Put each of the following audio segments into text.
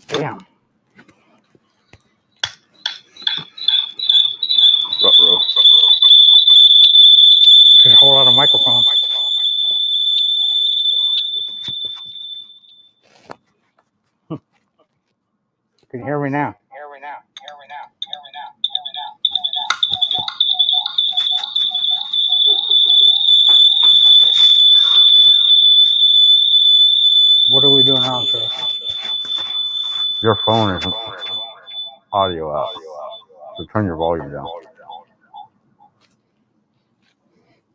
Damn. Ruh-roh. There's a whole lot of microphones. Can you hear me now? What are we doing wrong, sir? Your phone isn't audio out. So turn your volume down.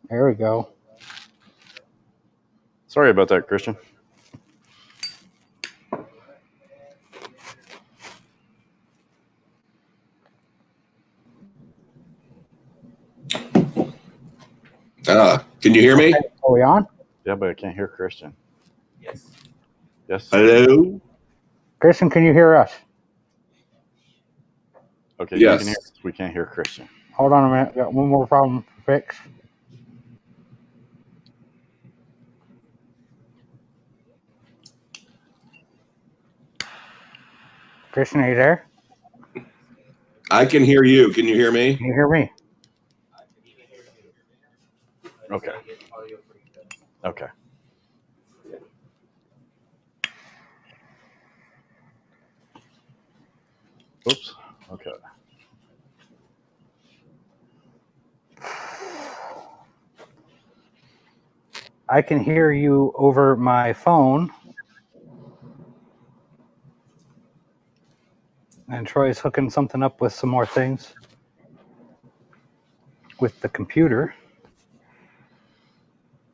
There we go. Sorry about that, Christian. Can you hear me? Are we on? Yeah, but I can't hear Christian. Yes. Hello? Christian, can you hear us? Okay, Yes. you can hear us. We can't hear Christian. Hold on a minute. Got one more problem to fix. Christian, are you there? I can hear you. Can you hear me? Can you hear me? Okay. Okay. Oops. Okay. I can hear you over my phone. And Troy's hooking something up with some more things with the computer.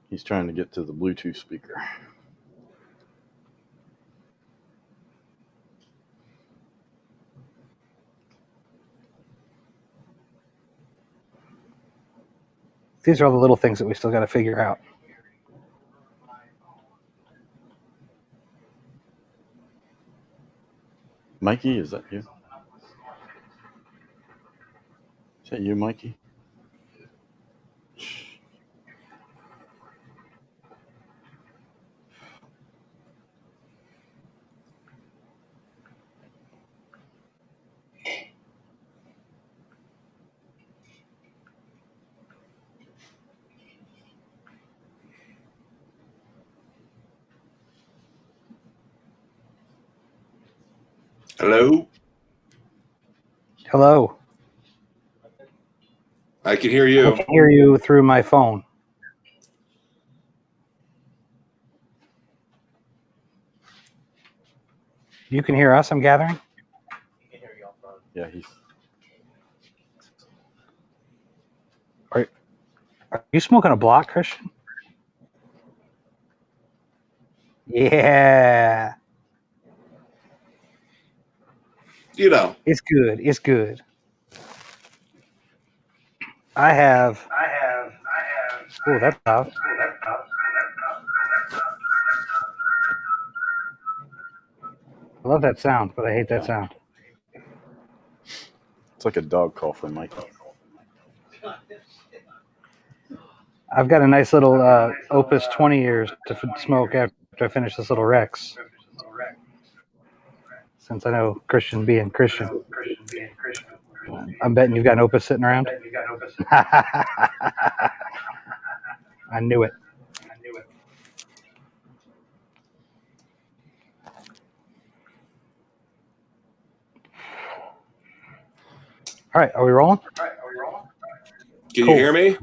He's trying to get to the Bluetooth speaker. These are all the little things that we still got to figure out. Mikey, is that you? Is that you, Mikey? Hello? Hello. I can hear I you. can hear you through my phone. You can hear us, I'm gathering? Yeah, he's. Are you smoking a block, Christian? Yeah. You know. It's good. It's good. I have. Oh, that's loud. I love that sound, but I hate that sound. It's like a dog call from Mikey. I've got a nice little Opus 20 years to smoke after I finish this little Rex. Since I know Christian being Christian. I'm betting you've got an Opus sitting around. I knew it. All right, are we rolling? Can Cool. you hear me?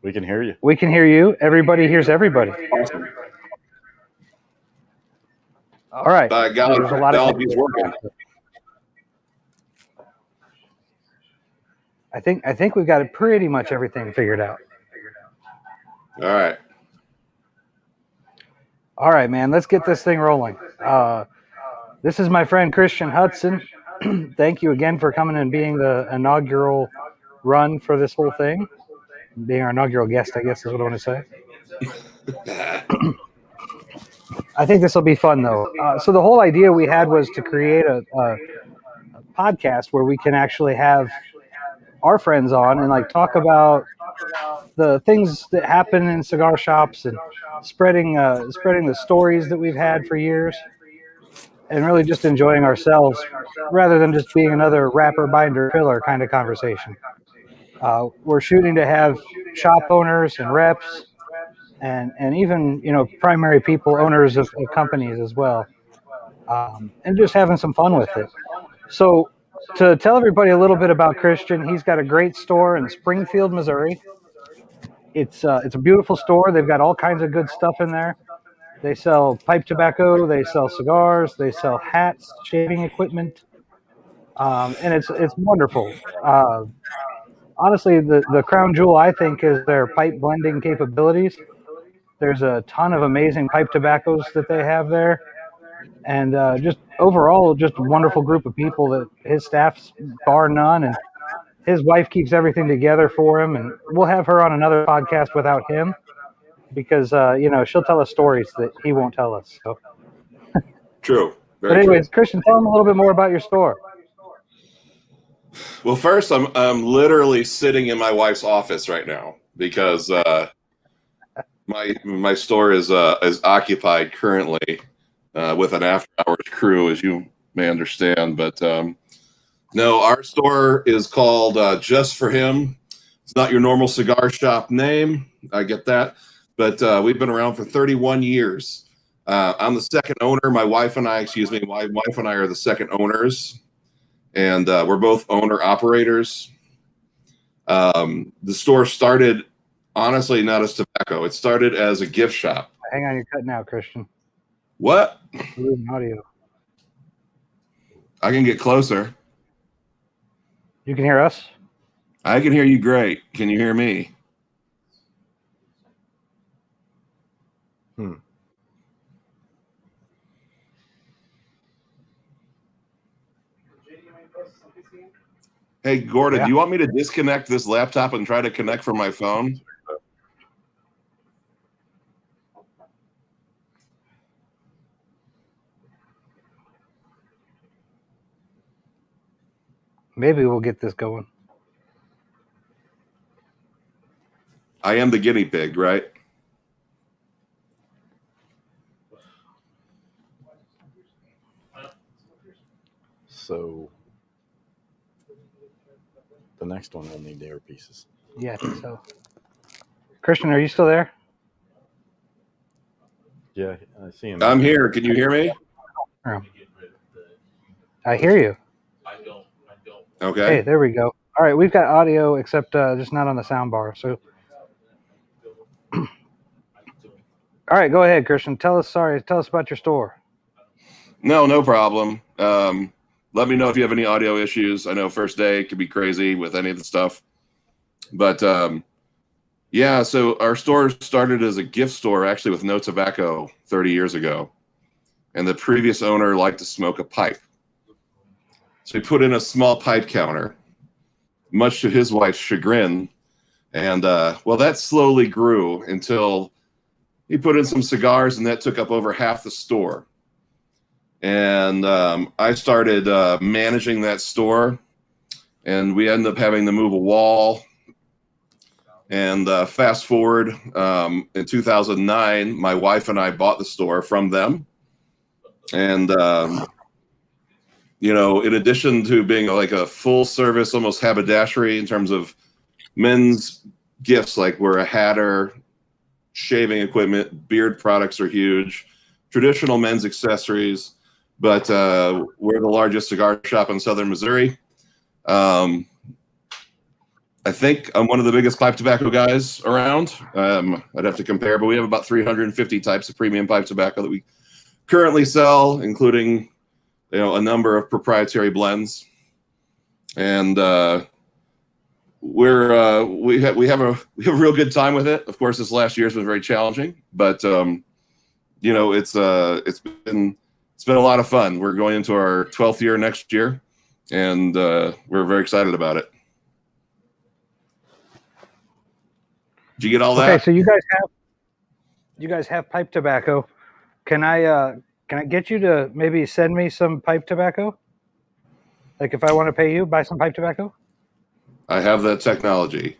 We can hear you. We can hear you. Everybody hears everybody. Awesome. All right. By God, There's a lot of technology's working. I think we've got pretty much everything figured out. All right. All right, man. Let's get this thing rolling. This is my friend Christian Hudson. Thank you again for coming and being the inaugural run for this whole thing. Being our inaugural guest, I guess is what I want to say. I think this will be fun, though. So the whole idea we had was to create a podcast where we can actually have our friends on and like talk about the things that happen in cigar shops and spreading the stories that we've had for years. and really just enjoying ourselves rather than just being another wrapper, binder, filler kind of conversation. We're shooting to have shop owners and reps and even primary people, owners of companies as well, and just having some fun with it. So to tell everybody a little bit about Christian, he's got a great store in Springfield, Missouri. It's a beautiful store. They've got all kinds of good stuff in there. They sell pipe tobacco, they sell cigars, they sell hats, shaving equipment, and it's wonderful. Honestly, the crown jewel I think is their pipe blending capabilities. There's a ton of amazing pipe tobaccos that they have there, and just overall, just a wonderful group of people that his staff's bar none, and his wife keeps everything together for him. And we'll have her on another podcast without him because she'll tell us stories that he won't tell us. So, True. but Very anyways, true. Christian, tell him a little bit more about your store. Well, first, I'm literally sitting in my wife's office right now because my store is occupied currently with an after hours crew, as you may understand. But no, our store is called Just for Him. It's not your normal cigar shop name. I get that, but we've been around for 31 years. I'm the second owner. My wife and I are the second owners, and we're both owner operators. The store started honestly not as tobacco. It started as a gift shop. Hang on, you're cutting out, Christian. What? You're losing audio. I can get closer. You can hear us? I can hear you great. Can you hear me? Hey, Gordon, Yeah. do you want me to disconnect this laptop and try to connect from my phone? Maybe we'll get this going. I am the guinea pig, right? So the next one will need the earpieces. Yeah, I think so. Christian, are you still there? Yeah, I see him. I'm here. Can you hear me? I hear you. Okay. Hey, there we go. All right, we've got audio, except just not on the sound bar. So, all right, go ahead, Christian. Tell us about your store. No problem. Let me know if you have any audio issues. I know first day could be crazy with any of the stuff, but yeah. So our store started as a gift store, actually, with no tobacco 30 years ago, and the previous owner liked to smoke a pipe, so he put in a small pipe counter, much to his wife's chagrin, and well, that slowly grew until he put in some cigars, and that took up over half the store. And I started managing that store, and we ended up having to move a wall. And fast forward, in 2009, my wife and I bought the store from them. And, in addition to being like a full service, almost haberdashery in terms of men's gifts, like we're a hatter, shaving equipment, beard products are huge, traditional men's accessories. But we're the largest cigar shop in southern Missouri. I think I'm one of the biggest pipe tobacco guys around. I'd have to compare, but we have about 350 types of premium pipe tobacco that we currently sell, including a number of proprietary blends. And we have a real good time with it. Of course, this last year has been very challenging, but it's been a lot of fun. We're going into our 12th year next year, and we're very excited about it. Did you get all that? Okay, so you guys have pipe tobacco. Can I get you to maybe send me some pipe tobacco? Like if I want to pay you, buy some pipe tobacco? I have that technology.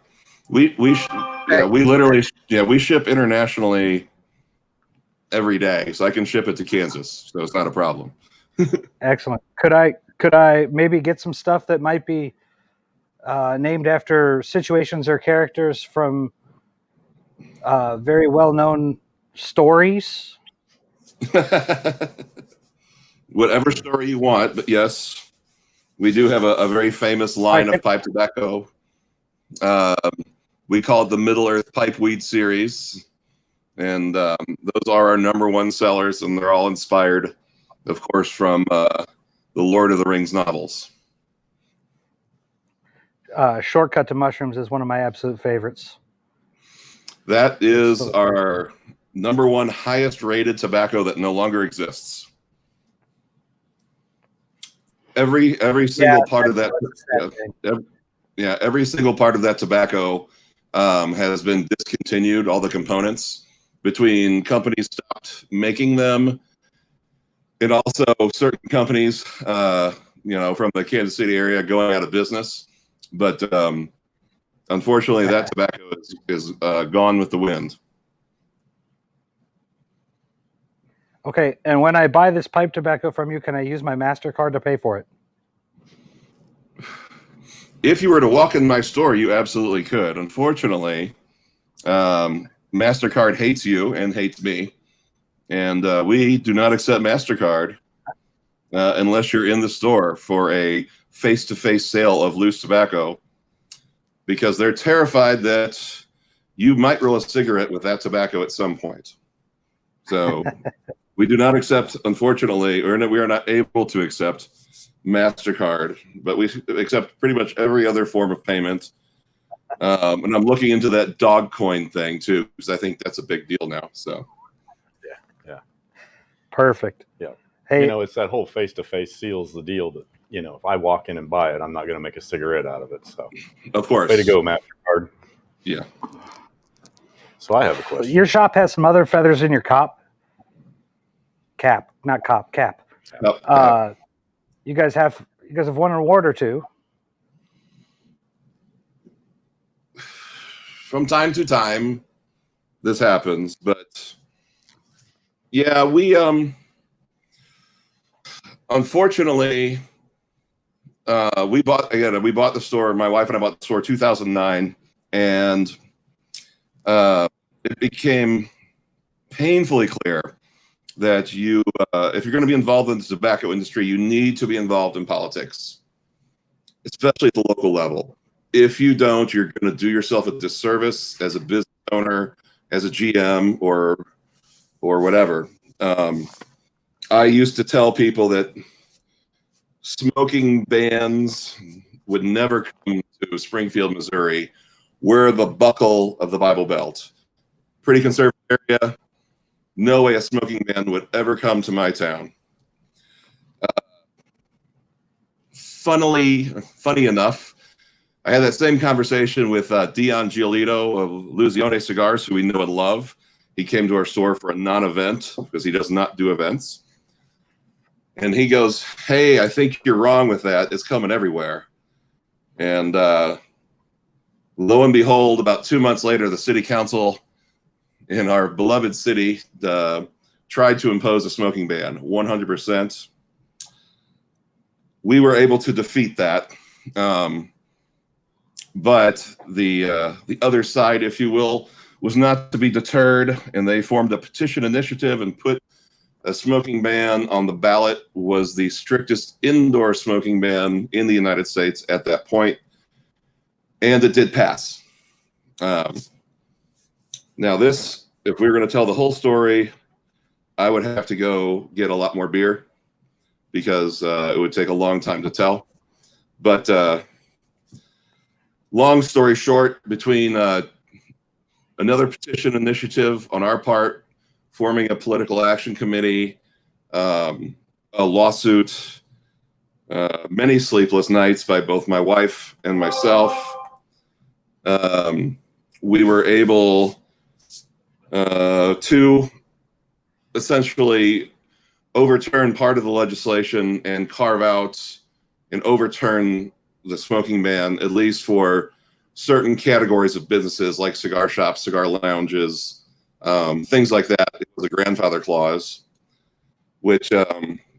We literally we ship internationally every day, so I can ship it to Kansas, so it's not a problem. Excellent. Could I maybe get some stuff that might be named after situations or characters from very well-known stories? Whatever story you want, but yes, we do have a very famous line of pipe tobacco. We call it the Middle Earth Pipe Weed series, and those are our #1 sellers, and they're all inspired, of course, from the Lord of the Rings novels. Shortcut to Mushrooms is one of my absolute favorites. That is our #1 highest rated tobacco that no longer exists. Every single part of that, every single part of that tobacco has been discontinued. All the components, between companies stopped making them, and also certain companies, from the Kansas City area going out of business. But unfortunately, that tobacco is gone with the wind. Okay, and when I buy this pipe tobacco from you, can I use my MasterCard to pay for it? If you were to walk in my store, you absolutely could. Unfortunately, MasterCard hates you and hates me, and we do not accept MasterCard unless you're in the store for a face-to-face sale of loose tobacco, because they're terrified that you might roll a cigarette with that tobacco at some point. So we do not accept, unfortunately, or we are not able to accept MasterCard, but we accept pretty much every other form of payment. And I'm looking into that dog coin thing too, because I think that's a big deal now. So yeah. Perfect. Yeah. Hey, it's that whole face-to-face seals the deal that, if I walk in and buy it, I'm not going to make a cigarette out of it. So, of course. Way to go, MasterCard. Yeah. So I have a question. Your shop has some other feathers in your cap. Not cop, cap. You guys have won an award or two. From time to time, this happens, but yeah, we unfortunately we bought the store. My wife and I bought the store 2009, and it became painfully clear that if you're going to be involved in the tobacco industry, you need to be involved in politics, especially at the local level. If you don't, you're going to do yourself a disservice as a business owner, as a GM, or whatever. I used to tell people that smoking bans would never come to Springfield, Missouri. We're the buckle of the Bible Belt. Pretty conservative area. No way a smoking ban would ever come to my town. Funny enough, I had that same conversation with Dion Giolito of Luzione Cigars, who we know and love. He came to our store for a non-event because he does not do events. And he goes, "Hey, I think you're wrong with that. It's coming everywhere." And lo and behold, about 2 months later, the city council in our beloved city tried to impose a smoking ban, 100%. We were able to defeat that. But the other side, if you will, was not to be deterred, and they formed a petition initiative and put a smoking ban on the ballot. Was the strictest indoor smoking ban in the United States at that point, and it did pass. Now this, if we were going to tell the whole story, I would have to go get a lot more beer because it would take a long time to tell. But long story short, between another petition initiative on our part, forming a political action committee, a lawsuit, many sleepless nights by both my wife and myself, we were able to essentially overturn part of the legislation and carve out and overturn the smoking ban, at least for certain categories of businesses like cigar shops, cigar lounges, things like that. It was a grandfather clause, which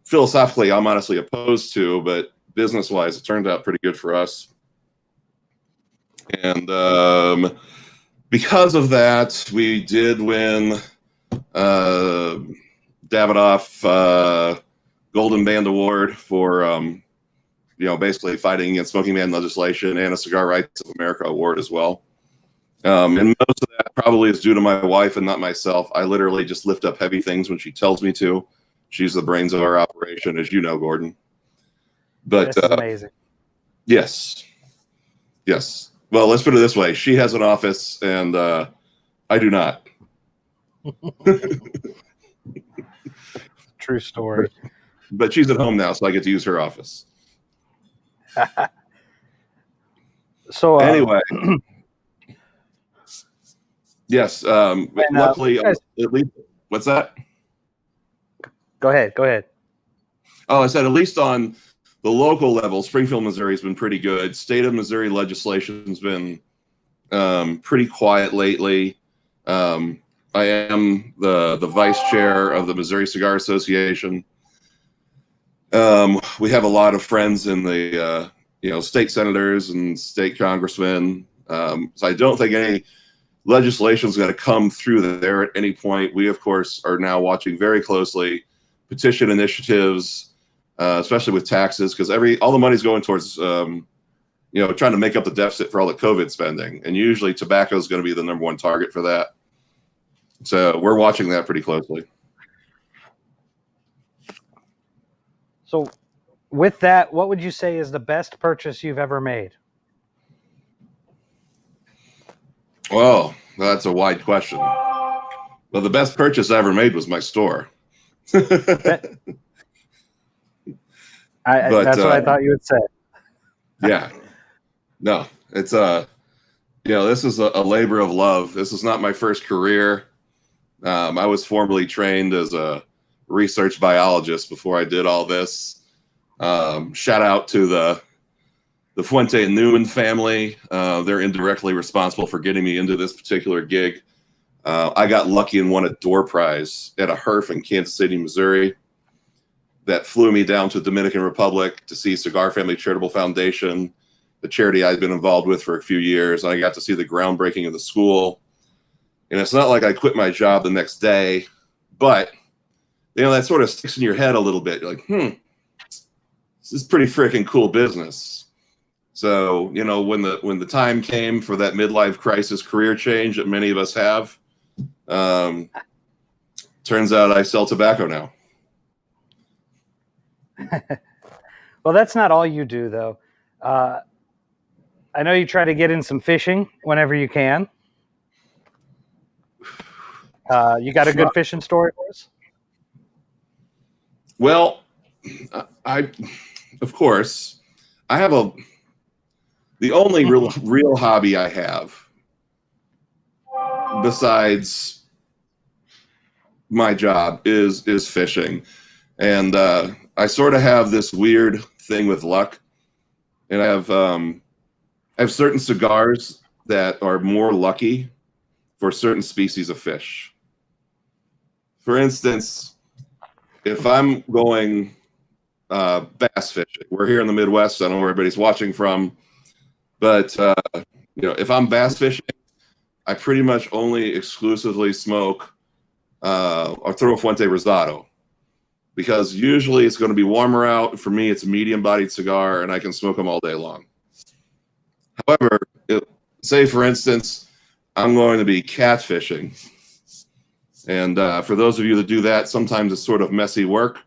philosophically I'm honestly opposed to, but business-wise, it turned out pretty good for us. And because of that, we did win Davidoff Golden Band Award for basically fighting against smoking ban legislation, and a Cigar Rights of America award as well. And most of that probably is due to my wife and not myself. I literally just lift up heavy things when she tells me to. She's the brains of our operation, as you know, Gordon. But This is amazing. Yes. Well, let's put it this way: she has an office, and I do not. True story. But she's at home now, so I get to use her office. So anyway, yes. Luckily, at least. What's that? Go ahead. Oh, I said at least on the local level, Springfield, Missouri has been pretty good. State of Missouri legislation has been pretty quiet lately. I am the vice chair of the Missouri Cigar Association. We have a lot of friends in the state senators and state congressmen. So I don't think any legislation is going to come through there at any point. We, of course, are now watching very closely petition initiatives, especially with taxes, because all the money's going towards trying to make up the deficit for all the COVID spending, and usually tobacco is going to be the number one target for that. So we're watching that pretty closely. So with that, what would you say is the best purchase you've ever made? Well, that's a wide question. Well, the best purchase I ever made was my store. That's what I thought you would say. Yeah. No, it's this is a labor of love. This is not my first career. I was formerly trained as a research biologist before I did all this. Shout out to the Fuente and Newman family. They're indirectly responsible for getting me into this particular gig. I got lucky and won a door prize at a HERF in Kansas City, Missouri, that flew me down to the Dominican Republic to see Cigar Family Charitable Foundation, the charity I'd been involved with for a few years. And I got to see the groundbreaking of the school. And it's not like I quit my job the next day, but that sort of sticks in your head a little bit. You're like, this is pretty freaking cool business. So, when the time came for that midlife crisis career change that many of us have, turns out I sell tobacco now. Well, that's not all you do, though. I know you try to get in some fishing whenever you can. You got a good fishing story for us? Well, of course, I have the only real hobby I have besides my job is fishing. And I sort of have this weird thing with luck. And I have certain cigars that are more lucky for certain species of fish. For instance, if I'm going bass fishing, we're here in the Midwest. I don't know where everybody's watching from, but if I'm bass fishing, I pretty much only exclusively smoke Arturo Fuente Rosado, because usually it's going to be warmer out. For me, it's a medium-bodied cigar, and I can smoke them all day long. However, say for instance, I'm going to be catfishing. And for those of you that do that, sometimes it's sort of messy work.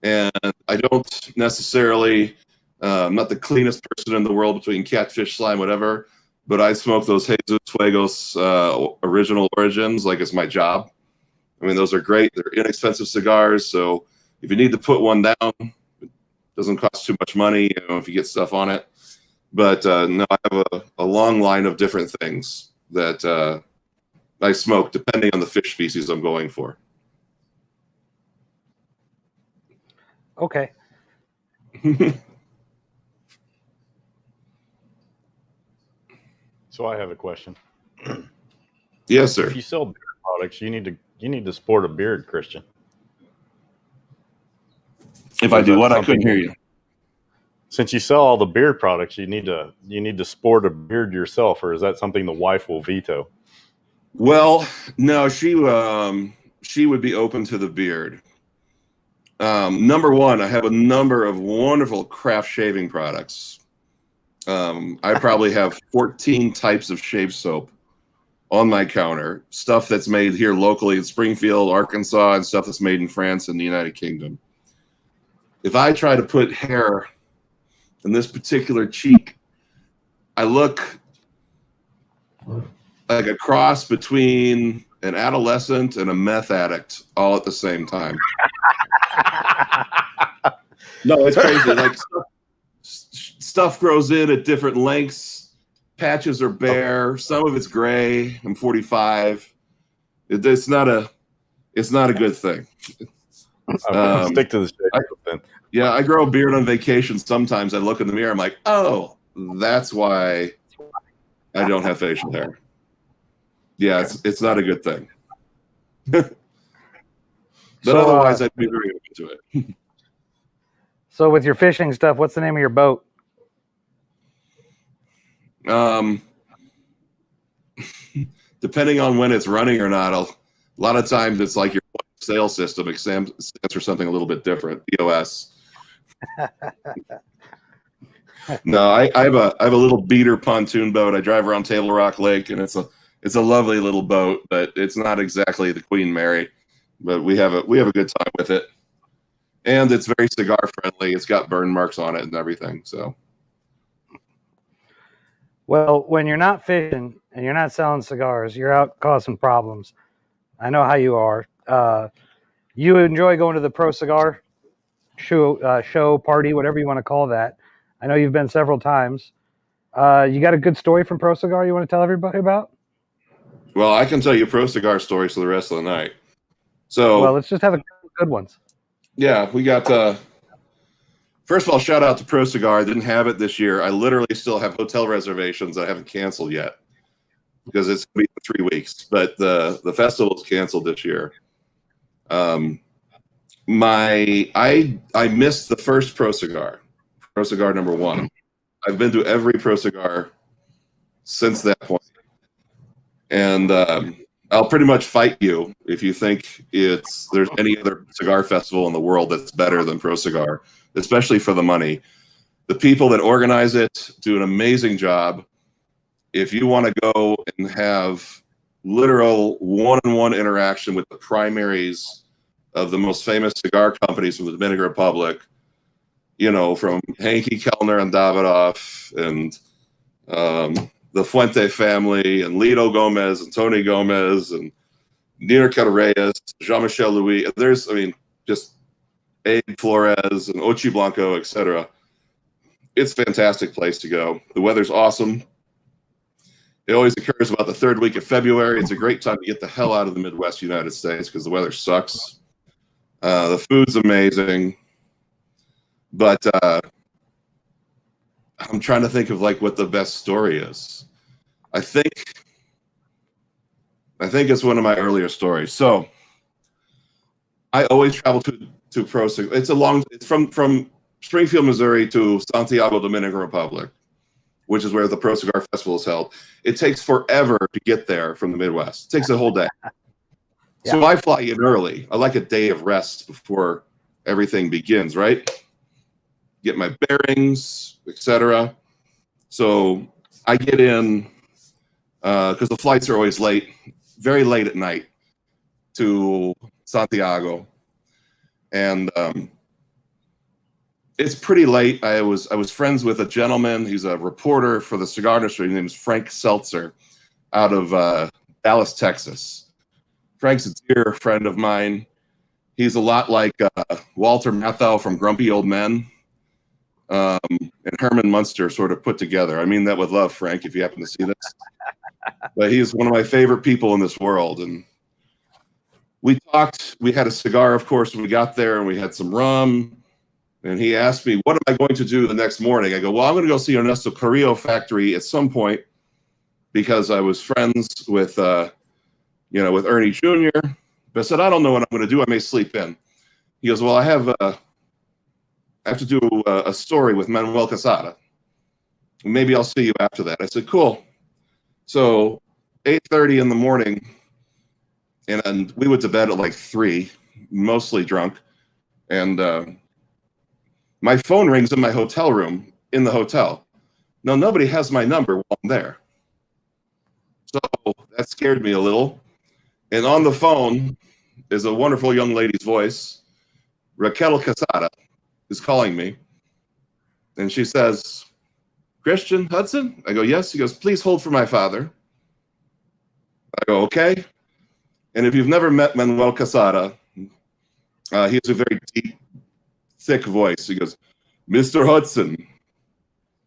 And I don't necessarily, I'm not the cleanest person in the world between catfish, slime, whatever, but I smoke those Jesus Fuegos original origins like it's my job. I mean, those are great. They're inexpensive cigars. So if you need to put one down, it doesn't cost too much money, if you get stuff on it. But no, I have a long line of different things that I smoke depending on the fish species I'm going for. Okay. So I have a question. Yes, sir. If you sell beard products, you need to sport a beard, Christian. If Or I is do that what? I something- couldn't hear you. Since you sell all the beard products, you need to sport a beard yourself, or is that something the wife will veto? Well, no, she would be open to the beard. Number one, I have a number of wonderful craft shaving products. I probably have 14 types of shave soap on my counter, stuff that's made here locally in Springfield, Arkansas, and stuff that's made in France and the United Kingdom. If I try to put hair in this particular cheek, I look like a cross between an adolescent and a meth addict all at the same time. No, it's crazy. Like stuff grows in at different lengths. Patches are bare. Some of it's gray. I'm 45. It's not a good thing. Stick to the shave then. Yeah, I grow a beard on vacation. Sometimes I look in the mirror. I'm like, oh, that's why I don't have facial hair. Yeah, it's not a good thing. But So, otherwise, I'd be very open to it. So with your fishing stuff, what's the name of your boat? Depending on when it's running or not, a lot of times it's like your sales system stands for something a little bit different. POS. No, I have a little beater pontoon boat. I drive around Table Rock Lake, and it's a lovely little boat, but it's not exactly the Queen Mary. But we have a good time with it, and it's very cigar friendly. It's got burn marks on it and everything. So, Well, when you're not fishing and you're not selling cigars, you're out causing problems. I know how you are. You enjoy going to the Pro Cigar show, party, whatever you want to call that. I know you've been several times. You got a good story from Pro Cigar you want to tell everybody about? well, I can tell you pro cigar stories for the rest of the night. So, Well, let's just have a good ones. yeah, we got. First of all, shout out to Pro Cigar. I didn't have it this year. I literally still have hotel reservations I haven't canceled yet because it's going to be 3 weeks. But the festival's canceled this year. I missed the first Pro Cigar number 1. I've been to every Pro Cigar since that point, and I'll pretty much fight you if you think there's any other cigar festival in the world that's better than Pro Cigar, especially for the money. The people that organize it do an amazing job. If you want to go and have literal one-on-one interaction with the primaries of the most famous cigar companies from the Dominican Republic, you know, from Henke Kellner and Davidoff and the Fuente family and Lito Gomez and Tony Gomez and Nino Reyes, Jean-Michel Louis. There's, just Abe Flores and Ochi Blanco, etc. It's a fantastic place to go. The weather's awesome. It always occurs about the 3rd week of February. It's a great time to get the hell out of the Midwest United States because the weather sucks. The food's amazing. But I'm trying to think of like what the best story is. I think it's one of my earlier stories. So I always travel to Pro Cigar. It's from Springfield, Missouri to Santiago, Dominican Republic, which is where the Pro Cigar Festival is held. It takes forever to get there from the Midwest. It takes a whole day. Yeah. So I fly in early. I like a day of rest before everything begins, right? Get my bearings, etc. So I get in because the flights are always late, very late at night to Santiago, and it's pretty late. I was friends with a gentleman. He's a reporter for the cigar industry. His name is Frank Seltzer, out of Dallas, Texas. Frank's a dear friend of mine. He's a lot like Walter Matthau from Grumpy Old Men. And Herman Munster sort of put together. I mean that with love, Frank, if you happen to see this. But he's one of my favorite people in this world. And we talked. We had a cigar, of course, when we got there, and we had some rum. And he asked me, what am I going to do the next morning? I go, well, I'm going to go see Ernesto Carrillo factory at some point because I was friends with, with Ernie Jr. But I said, I don't know what I'm going to do. I may sleep in. He goes, well, I have I have to do a story with Manuel Casada. Maybe I'll see you after that. I said, cool. So 8:30 in the morning, and we went to bed at like 3, mostly drunk. And my phone rings in my hotel room in the hotel. Now, nobody has my number while I'm there. So that scared me a little. And on the phone is a wonderful young lady's voice. Raquel Casada is calling me. And she says, Christian Hudson? I go, yes. He goes, please hold for my father. I go, okay. And if you've never met Manuel Casada, he has a very deep, thick voice. He goes, Mr. Hudson,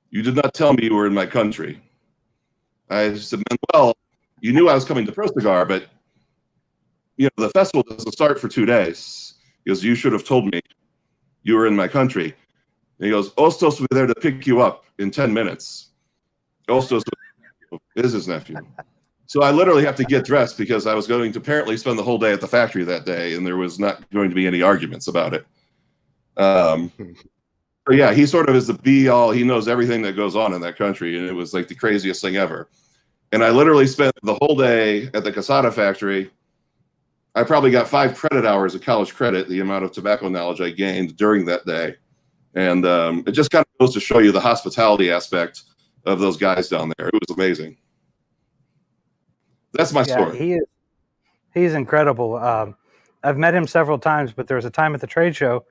you did not tell me you were in my country. I said, Manuel, you knew I was coming to Pro Cigar, but the festival doesn't start for 2 days. He goes, you should have told me you were in my country. And he goes, Ostos will be there to pick you up in 10 minutes. Ostos is his nephew. So I literally have to get dressed because I was going to apparently spend the whole day at the factory that day, and there was not going to be any arguments about it. But yeah, he sort of is the be-all. He knows everything that goes on in that country, and it was like the craziest thing ever. And I literally spent the whole day at the Casada factory. I probably got 5 credit hours of college credit, the amount of tobacco knowledge I gained during that day. And it just kind of goes to show you the hospitality aspect of those guys down there. It was amazing. That's my story. He's incredible. I've met him several times, but there was a time at the trade show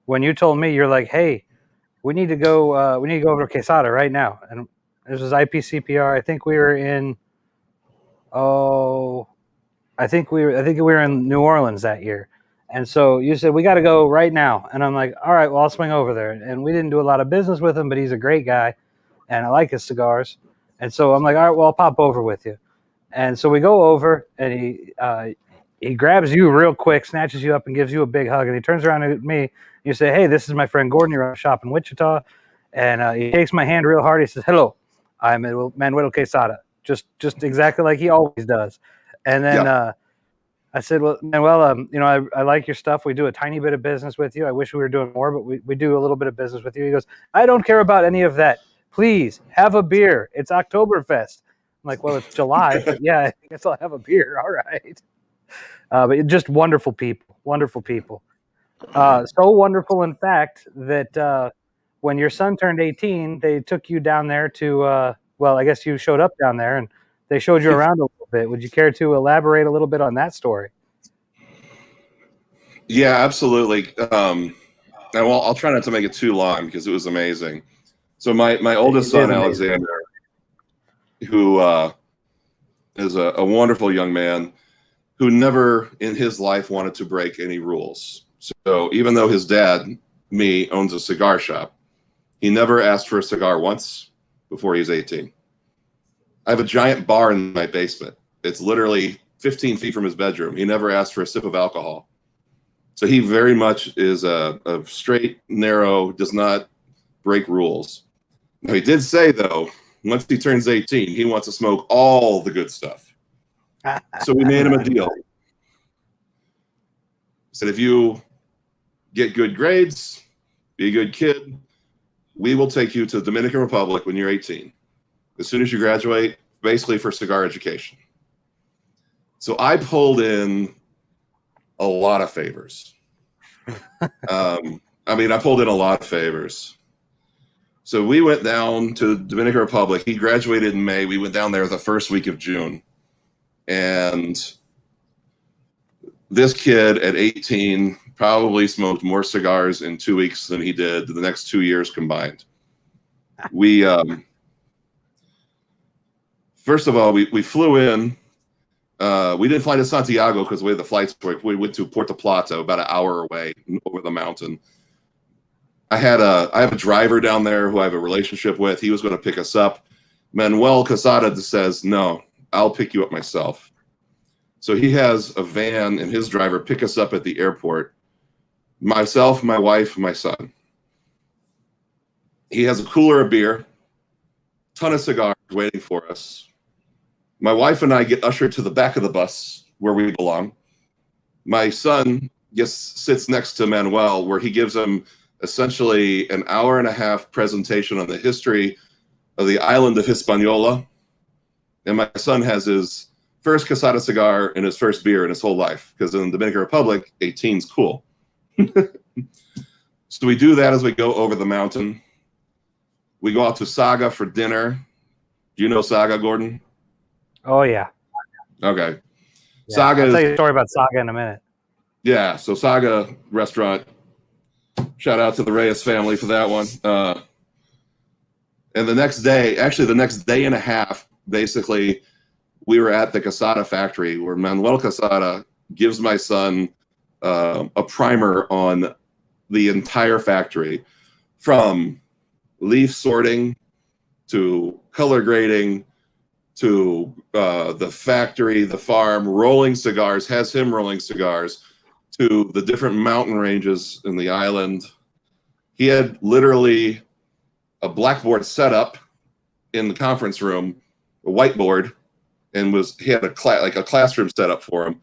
when you told me, you're like, hey, we need to go over to Quesada right now. And this was IPCPR. I think we were in I think we were in New Orleans that year. And so you said, we got to go right now. And I'm like, all right, well, I'll swing over there. And we didn't do a lot of business with him, but he's a great guy. And I like his cigars. And so I'm like, all right, well, I'll pop over with you. And so we go over, and he grabs you real quick, snatches you up, and gives you a big hug. And he turns around at me. And you say, hey, this is my friend Gordon. You're on a shop in Wichita. And he takes my hand real hard. He says, hello, I'm Manuel Quesada. Just exactly like he always does. And then I said, well, Manuel, I like your stuff. We do a tiny bit of business with you. I wish we were doing more, but we do a little bit of business with you. He goes, I don't care about any of that. Please have a beer. It's Oktoberfest. I'm like, well, it's July, but yeah, I guess I'll have a beer. All right. But just wonderful people. So wonderful, in fact, that when your son turned 18, they took you down there to, I guess you showed up down there and they showed you around a little bit. Would you care to elaborate a little bit on that story? Yeah, absolutely. And I'll try not to make it too long because it was amazing. So my oldest son, Alexander, who is a wonderful young man who never in his life wanted to break any rules. So even though his dad, me, owns a cigar shop, he never asked for a cigar once before he's 18. I have a giant bar in my basement. It's literally 15 feet from his bedroom. He never asked for a sip of alcohol. So he very much is a straight, narrow, does not break rules. Now, he did say, though, once he turns 18, he wants to smoke all the good stuff. So we made him a deal. Said, if you get good grades, be a good kid, we will take you to the Dominican Republic when you're 18. As soon as you graduate, basically for cigar education. So I pulled in a lot of favors. I pulled in a lot of favors. So we went down to the Dominican Republic. He graduated in May. We went down there the first week of June. And this kid at 18 probably smoked more cigars in 2 weeks than he did the next 2 years combined. We first of all, we flew in. We didn't fly to Santiago because the way the flights work. We went to Puerto Plata, about an hour away over the mountain. I have a driver down there who I have a relationship with. He was going to pick us up. Manuel Casada says, no, I'll pick you up myself. So he has a van and his driver pick us up at the airport. Myself, my wife, my son. He has a cooler of beer, ton of cigars waiting for us. My wife and I get ushered to the back of the bus where we belong. My son just sits next to Manuel, where he gives him essentially an hour and a half presentation on the history of the island of Hispaniola. And my son has his first Casada cigar and his first beer in his whole life, because in the Dominican Republic, 18's cool. So we do that as we go over the mountain. We go out to Saga for dinner. Do you know Saga, Gordon? Oh yeah. Okay. Yeah. Saga I'll tell you is, a story about Saga in a minute. yeah, so Saga restaurant. Shout out to the Reyes family for that one. And the next day, actually the next day and a half, basically, we were at the Casada factory where Manuel Casada gives my son a primer on the entire factory, from leaf sorting to color grading to the factory, the farm, rolling cigars, has him rolling cigars, to the different mountain ranges in the island. He had literally a blackboard set up in the conference room, a whiteboard, and he had a classroom set up for him.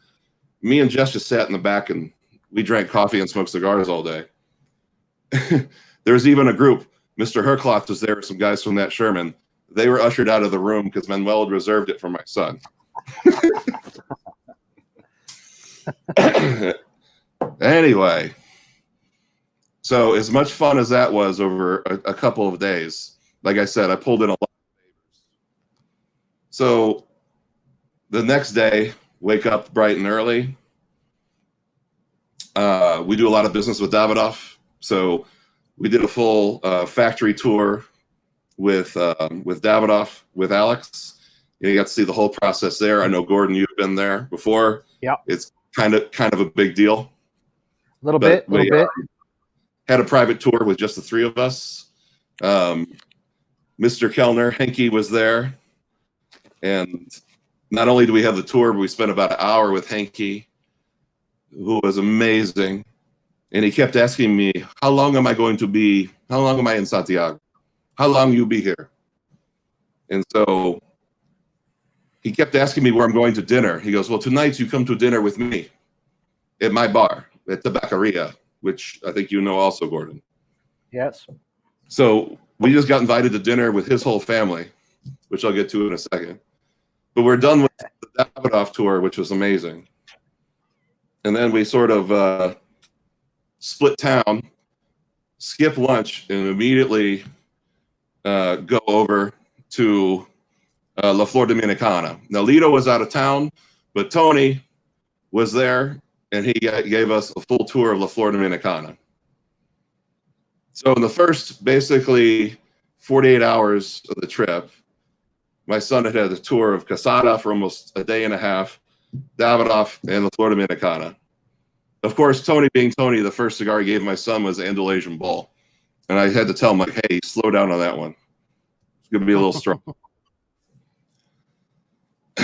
Me and Jess just sat in the back and we drank coffee and smoked cigars all day. There was even a group. Mr. Hercloth was there with some guys from that Sherman. They were ushered out of the room because Manuel had reserved it for my son. Anyway, so as much fun as that was over a couple of days, like I said, I pulled in a lot of favors. So the next day, wake up bright and early. We do a lot of business with Davidoff. So we did a full factory tour with Davidoff, with Alex. You got to see the whole process there. I know, Gordon, you've been there before. Yeah. It's kind of a big deal. A little bit. Had a private tour with just the three of us. Mr. Kellner, Henke was there. And not only do we have the tour, but we spent about an hour with Henke, who was amazing. And he kept asking me, how long am I in Santiago? How long you be here? And so he kept asking me where I'm going to dinner. He goes, well, tonight you come to dinner with me at my bar, at Tabacaria, which I think you know also, Gordon. Yes. So we just got invited to dinner with his whole family, which I'll get to in a second. But we're done with the Davidoff tour, which was amazing. And then we sort of split town, skip lunch, and immediately go over to La Flor Dominicana. Now, Lito was out of town, but Tony was there, and he gave us a full tour of La Flor Dominicana. So in the first, basically, 48 hours of the trip, my son had a tour of Casada for almost a day and a half, Davidoff, and La Flor Dominicana. Of course, Tony being Tony, the first cigar he gave my son was Andalusian Bull. And I had to tell him, like, hey, slow down on that one. It's going to be a little strong.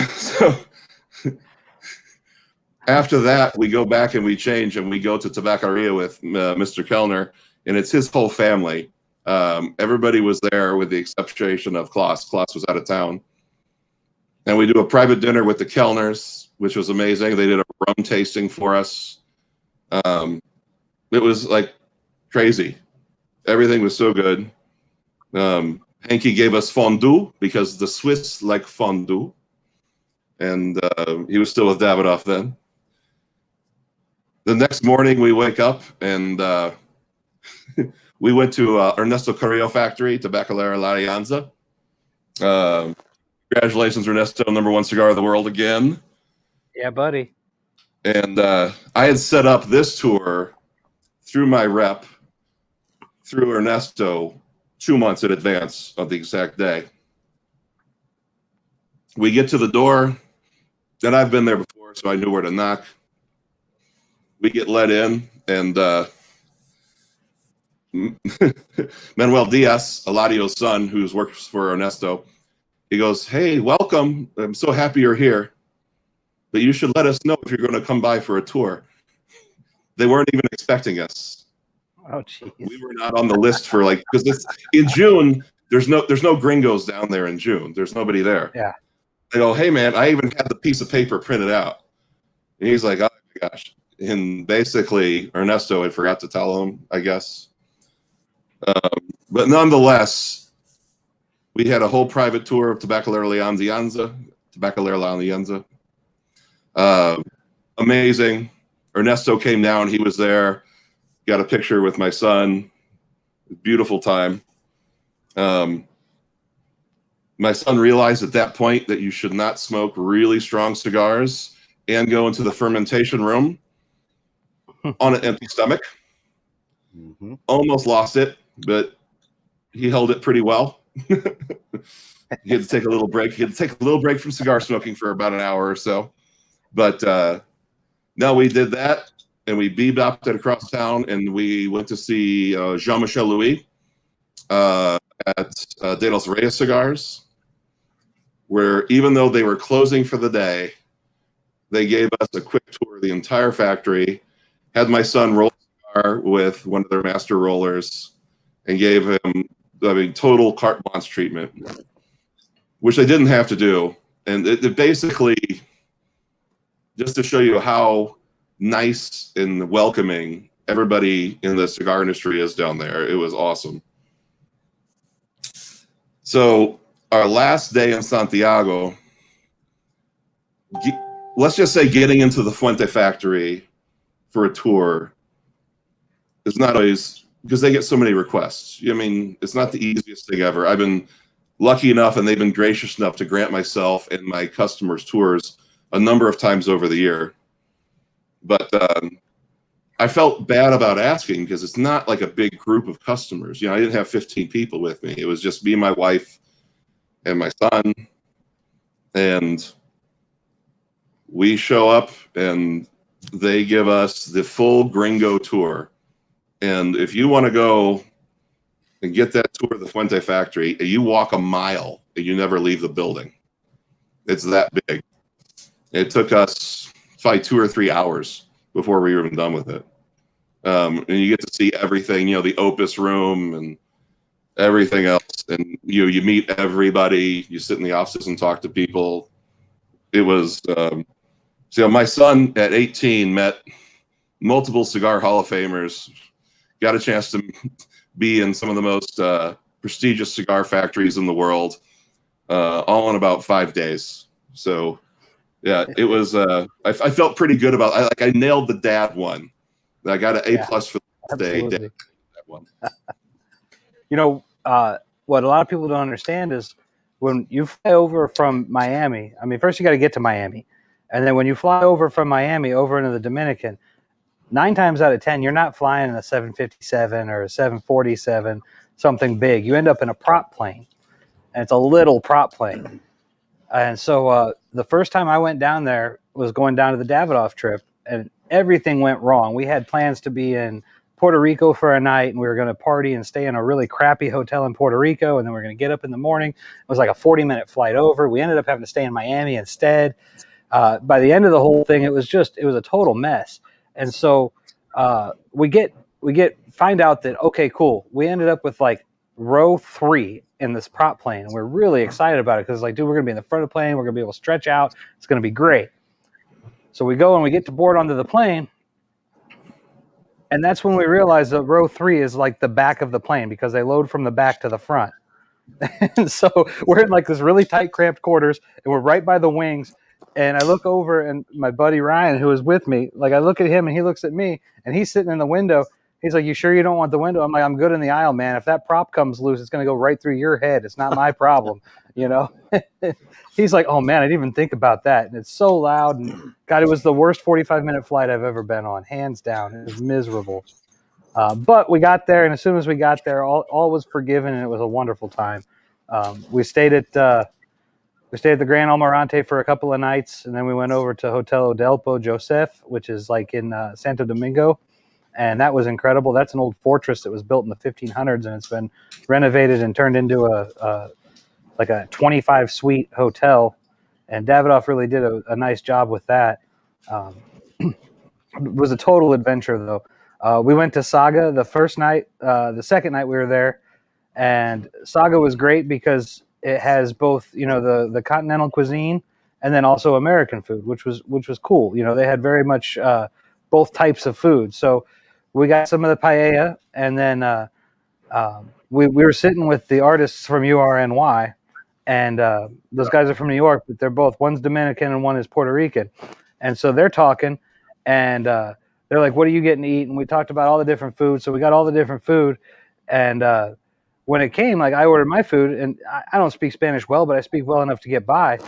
So after that, we go back and we change and we go to Tabacaria with Mr. Kellner, and it's his whole family. Everybody was there with the exception of Klaus. Klaus was out of town. And we do a private dinner with the Kellners, which was amazing. They did a rum tasting for us. It was like crazy. Everything was so good. Henke gave us fondue because the Swiss like fondue. And he was still with Davidoff then. The next morning we wake up and we went to Ernesto Carrillo factory, Tabacalera La Alianza. Congratulations, Ernesto, #1 cigar of the world again. Yeah, buddy. And I had set up this tour through my rep, through Ernesto, 2 months in advance of the exact day. We get to the door, and I've been there before, so I knew where to knock. We get let in, and Manuel Diaz, Eladio's son, who works for Ernesto, he goes, hey, welcome. I'm so happy you're here. But you should let us know if you're going to come by for a tour. They weren't even expecting us. Oh, jeez. We were not on the list for because in June, there's no gringos down there in June. There's nobody there. Yeah. They go, hey, man, I even had the piece of paper printed out. And he's like, oh, my gosh. And basically, Ernesto had forgot to tell him, I guess. But nonetheless, we had a whole private tour of Tabacalera Leonza. Amazing. Ernesto came down. He was there. Got a picture with my son. Beautiful time. My son realized at that point that you should not smoke really strong cigars and go into the fermentation room on an empty stomach. Mm-hmm. Almost lost it, but he held it pretty well. He had to take a little break. He had to take a little break from cigar smoking for about an hour or so. But no, we did that, and we bebopped it across town, and we went to see Jean-Michel Louis at De Los Reyes Cigars, where even though they were closing for the day, they gave us a quick tour of the entire factory, had my son roll a cigar with one of their master rollers, and gave him, total carte blanche treatment, which they didn't have to do. And it basically, just to show you how nice and welcoming everybody in the cigar industry is down there, it was awesome. So our last day in Santiago, let's just say getting into the Fuente factory for a tour is not always, because they get so many requests. I mean, it's not the easiest thing ever. I've been lucky enough, and they've been gracious enough to grant myself and my customers tours a number of times over the year. But I felt bad about asking because it's not like a big group of customers. You know, I didn't have 15 people with me. It was just me, my wife, and my son. And we show up, and they give us the full gringo tour. And if you want to go and get that tour of the Fuente factory, you walk a mile and you never leave the building. It's that big. It took us probably 2 or 3 hours before we were even done with it. And you get to see everything, you know, the Opus room and everything else. And you meet everybody. You sit in the offices and talk to people. It was, so my son at 18 met multiple Cigar Hall of Famers, got a chance to be in some of the most prestigious cigar factories in the world, all in about 5 days. So, yeah, it was. I felt pretty good about. I nailed the dad one. I got an A+ for the day. That one. You know, what a lot of people don't understand is when you fly over from Miami. I mean, first you got to get to Miami, and then when you fly over from Miami over into the Dominican, 9 times out of 10, you're not flying in a 757 or a 747, something big. You end up in a prop plane, and it's a little prop plane. And so the first time I went down there was going down to the Davidoff trip, and everything went wrong. We had plans to be in Puerto Rico for a night, and we were going to party and stay in a really crappy hotel in Puerto Rico, and then we were going to get up in the morning. It was like a 40-minute flight over. We ended up having to stay in Miami instead. By the end of the whole thing, it was a total mess. And so we find out that, okay, cool. We ended up with like row 3 in this prop plane, and we're really excited about it because it's like, dude, we're gonna be in the front of the plane, we're gonna be able to stretch out, it's gonna be great. So we go and we get to board onto the plane, and that's when we realize that row 3 is like the back of the plane because they load from the back to the front. And so we're in like this really tight, cramped quarters, and we're right by the wings. And I look over, and my buddy Ryan, who was with me, like I look at him and he looks at me, and he's sitting in the window. He's like, "You sure you don't want the window?" I'm like, "I'm good in the aisle, man. If that prop comes loose, it's going to go right through your head. It's not my problem." You know? He's like, "Oh man, I didn't even think about that." And it's so loud. And God, it was the worst 45-minute flight I've ever been on, hands down. It was miserable. But we got there, and as soon as we got there, all was forgiven, and it was a wonderful time. We stayed at the Gran Almirante for a couple of nights, and then we went over to Hotel Odelpo Joseph, which is like in Santo Domingo, and that was incredible. That's an old fortress that was built in the 1500s, and it's been renovated and turned into a 25-suite hotel. And Davidoff really did a nice job with that. It was a total adventure, though. We went to Saga the first night. The second night we were there, and Saga was great because it has both, you know, the continental cuisine and then also American food, which was cool. You know, they had very much both types of food. So we got some of the paella, and then we were sitting with the artists from URNY, and those guys are from New York, but they're both, one's Dominican and one is Puerto Rican, and so they're talking, and they're like, "What are you getting to eat?" And we talked about all the different food, so we got all the different food, and when it came, like I ordered my food, and I don't speak Spanish well, but I speak well enough to get by,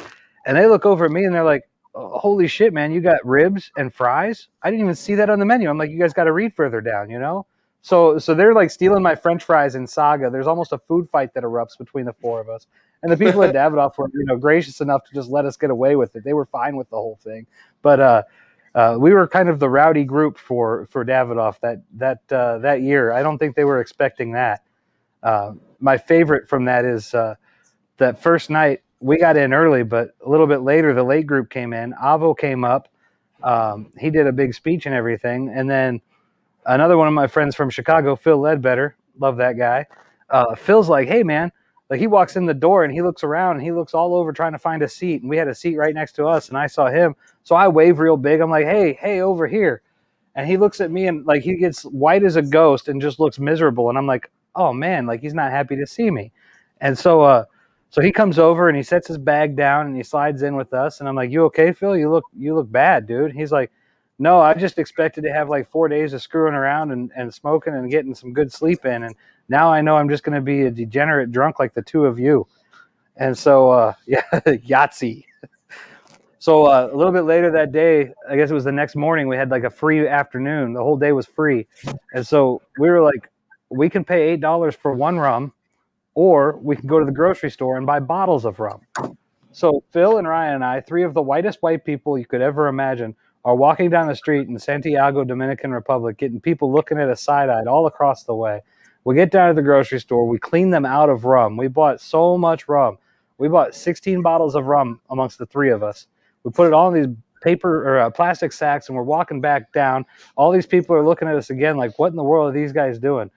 and they look over at me and they're like, "Oh, holy shit, man, you got ribs and fries? I didn't even see that on the menu." I'm like, "You guys got to read further down, you know?" So they're like stealing my French fries in Saga. There's almost a food fight that erupts between the four of us. And the people at Davidoff were, gracious enough to just let us get away with it. They were fine with the whole thing. But we were kind of the rowdy group for Davidoff that year. I don't think they were expecting that. My favorite from that is that first night we got in early, but a little bit later the late group came in. Avo came up. He did a big speech and everything, and then another one of my friends from Chicago, Phil Ledbetter, love that guy. Phil's like, "Hey, man," like he walks in the door and he looks around and he looks all over trying to find a seat. And we had a seat right next to us, and I saw him, so I wave real big. I'm like, "Hey, over here!" And he looks at me and like he gets white as a ghost and just looks miserable. And I'm like, "Oh man, like he's not happy to see me." And so he comes over and he sets his bag down and he slides in with us. And I'm like, "You okay, Phil? You look bad, dude." He's like, "No, I just expected to have like 4 days of screwing around and smoking and getting some good sleep in. And now I know I'm just going to be a degenerate drunk like the two of you." And so, yeah, Yahtzee. So a little bit later that day, I guess it was the next morning, we had like a free afternoon. The whole day was free. And so we were like, we can pay $8 for one rum, or we can go to the grocery store and buy bottles of rum. So Phil and Ryan and I, three of the whitest white people you could ever imagine, are walking down the street in Santiago, Dominican Republic, getting people looking at us side-eyed all across the way. We get down to the grocery store. We clean them out of rum. We bought so much rum. We bought 16 bottles of rum amongst the three of us. We put it all in these paper or plastic sacks, and we're walking back down. All these people are looking at us again like, what in the world are these guys doing?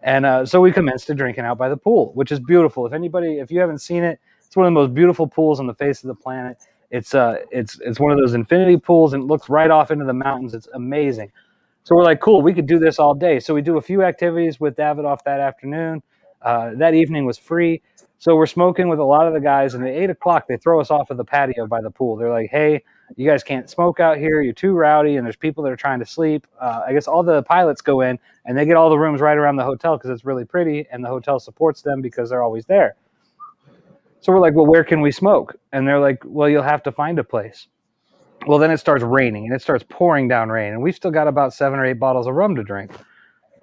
And so we commenced to drinking out by the pool, which is beautiful. If you haven't seen it, it's one of the most beautiful pools on the face of the planet. It's one of those infinity pools, and it looks right off into the mountains. It's amazing. So we're like, cool, we could do this all day. So we do a few activities with Davidoff that afternoon. That evening was free. So we're smoking with a lot of the guys, and at 8 o'clock, they throw us off of the patio by the pool. They're like, "Hey, you guys can't smoke out here. You're too rowdy, and there's people that are trying to sleep." I guess all the pilots go in, and they get all the rooms right around the hotel because it's really pretty, and the hotel supports them because they're always there. So we're like, "Well, where can we smoke?" And they're like, "Well, you'll have to find a place." Well, then it starts raining, and it starts pouring down rain, and we've still got about 7 or 8 bottles of rum to drink.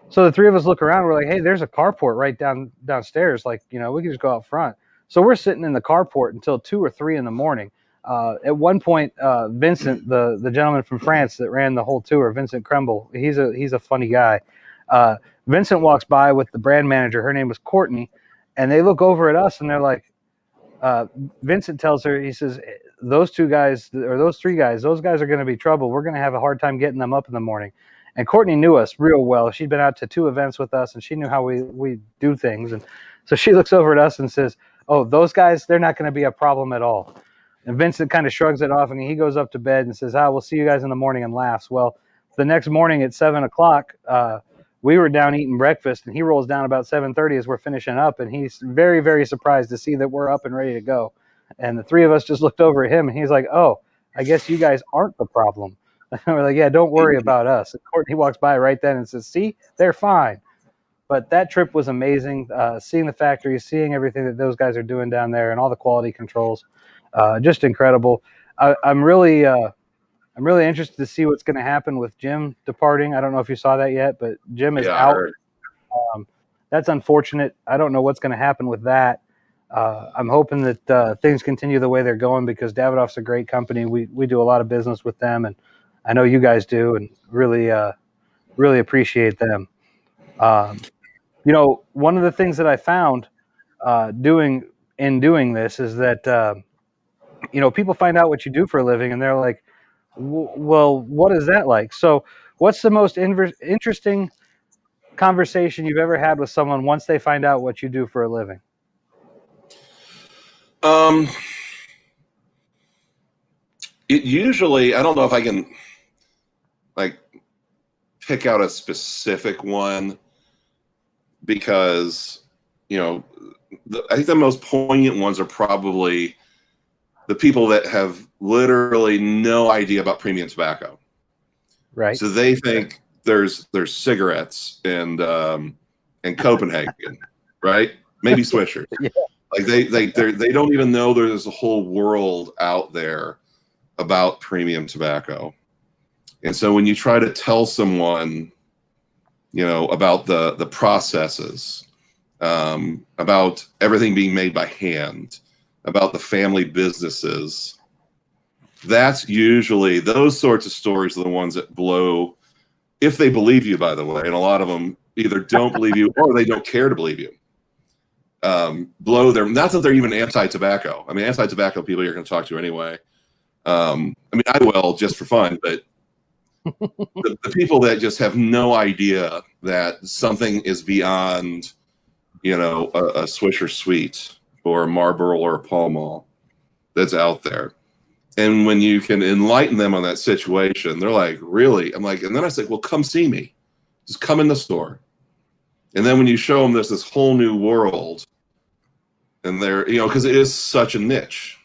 So the three of us look around. We're like, "Hey, there's a carport right downstairs. Like, we can just go out front." So we're sitting in the carport until 2 or 3 in the morning. At one point, Vincent, the gentleman from France that ran the whole tour, Vincent Kremble, he's a funny guy. Vincent walks by with the brand manager. Her name was Courtney, and they look over at us and they're like, Vincent tells her, he says, "Those two guys, or those three guys, those guys are going to be trouble. We're going to have a hard time getting them up in the morning." And Courtney knew us real well. She'd been out to 2 events with us, and she knew how we do things. And so she looks over at us and says, "Oh, those guys, they're not going to be a problem at all." And Vincent kind of shrugs it off, and he goes up to bed and says, "We'll see you guys in the morning," and laughs. Well, the next morning at 7 o'clock, we were down eating breakfast, and he rolls down about 7:30 as we're finishing up, and he's very, very surprised to see that we're up and ready to go. And the three of us just looked over at him, and he's like, "Oh, I guess you guys aren't the problem." And we're like, "Yeah, don't worry about us." And Courtney walks by right then and says, "See, they're fine." But that trip was amazing. Seeing the factory, seeing everything that those guys are doing down there, and all the quality controls, just incredible. I'm really interested to see what's going to happen with Jim departing. I don't know if you saw that yet, but Jim is out. That's unfortunate. I don't know what's going to happen with that. I'm hoping that things continue the way they're going because Davidoff's a great company. We do a lot of business with them, and I know you guys do, and really appreciate them. One of the things that I found doing this is that people find out what you do for a living, and they're like, "Well, what is that like?" So, what's the most interesting conversation you've ever had with someone once they find out what you do for a living? It usually, I don't know if I can like pick out a specific one. because, I think the most poignant ones are probably the people that have literally no idea about premium tobacco. Right. So they think there's cigarettes and Copenhagen, right? Maybe Swisher. Yeah. Like they don't even know there's a whole world out there about premium tobacco. And so when you try to tell someone, about the processes, about everything being made by hand, about the family businesses, that's usually, those sorts of stories are the ones that blow, if they believe you, by the way. And a lot of them either don't believe you or they don't care to believe you. Blow their, not that they're even anti-tobacco. I mean, anti-tobacco people you're going to talk to anyway. I mean, I will just for fun, but the people that just have no idea that something is beyond, a Swisher Sweet or a Marlboro or a Pall Mall that's out there. And when you can enlighten them on that situation, they're like, really? I'm like, and then I say, well, come see me. Just come in the store. And then when you show them this whole new world, and they're, because it is such a niche.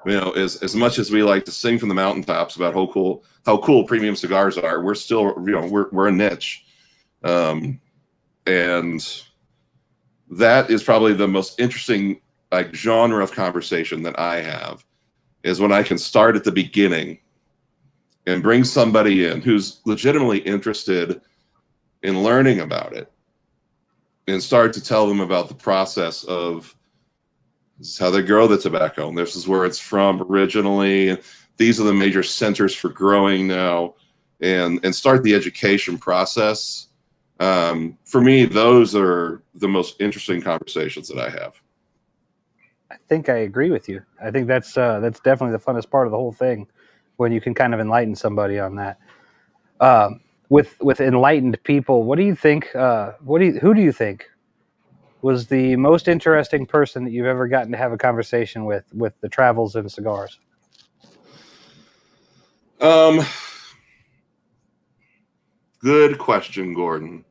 As much as we like to sing from the mountaintops about how cool premium cigars are, we're still, we're a niche. And that is probably the most interesting genre of conversation that I have, is when I can start at the beginning and bring somebody in who's legitimately interested in learning about it and start to tell them about the process of, this is how they grow the tobacco, and this is where it's from originally, and these are the major centers for growing now, and start the education process. For me, those are the most interesting conversations that I have. I think I agree with you. I think that's definitely the funnest part of the whole thing, when you can kind of enlighten somebody on that. With enlightened people, what do you think? Who do you think was the most interesting person that you've ever gotten to have a conversation with the travels and cigars? Good question, Gordon.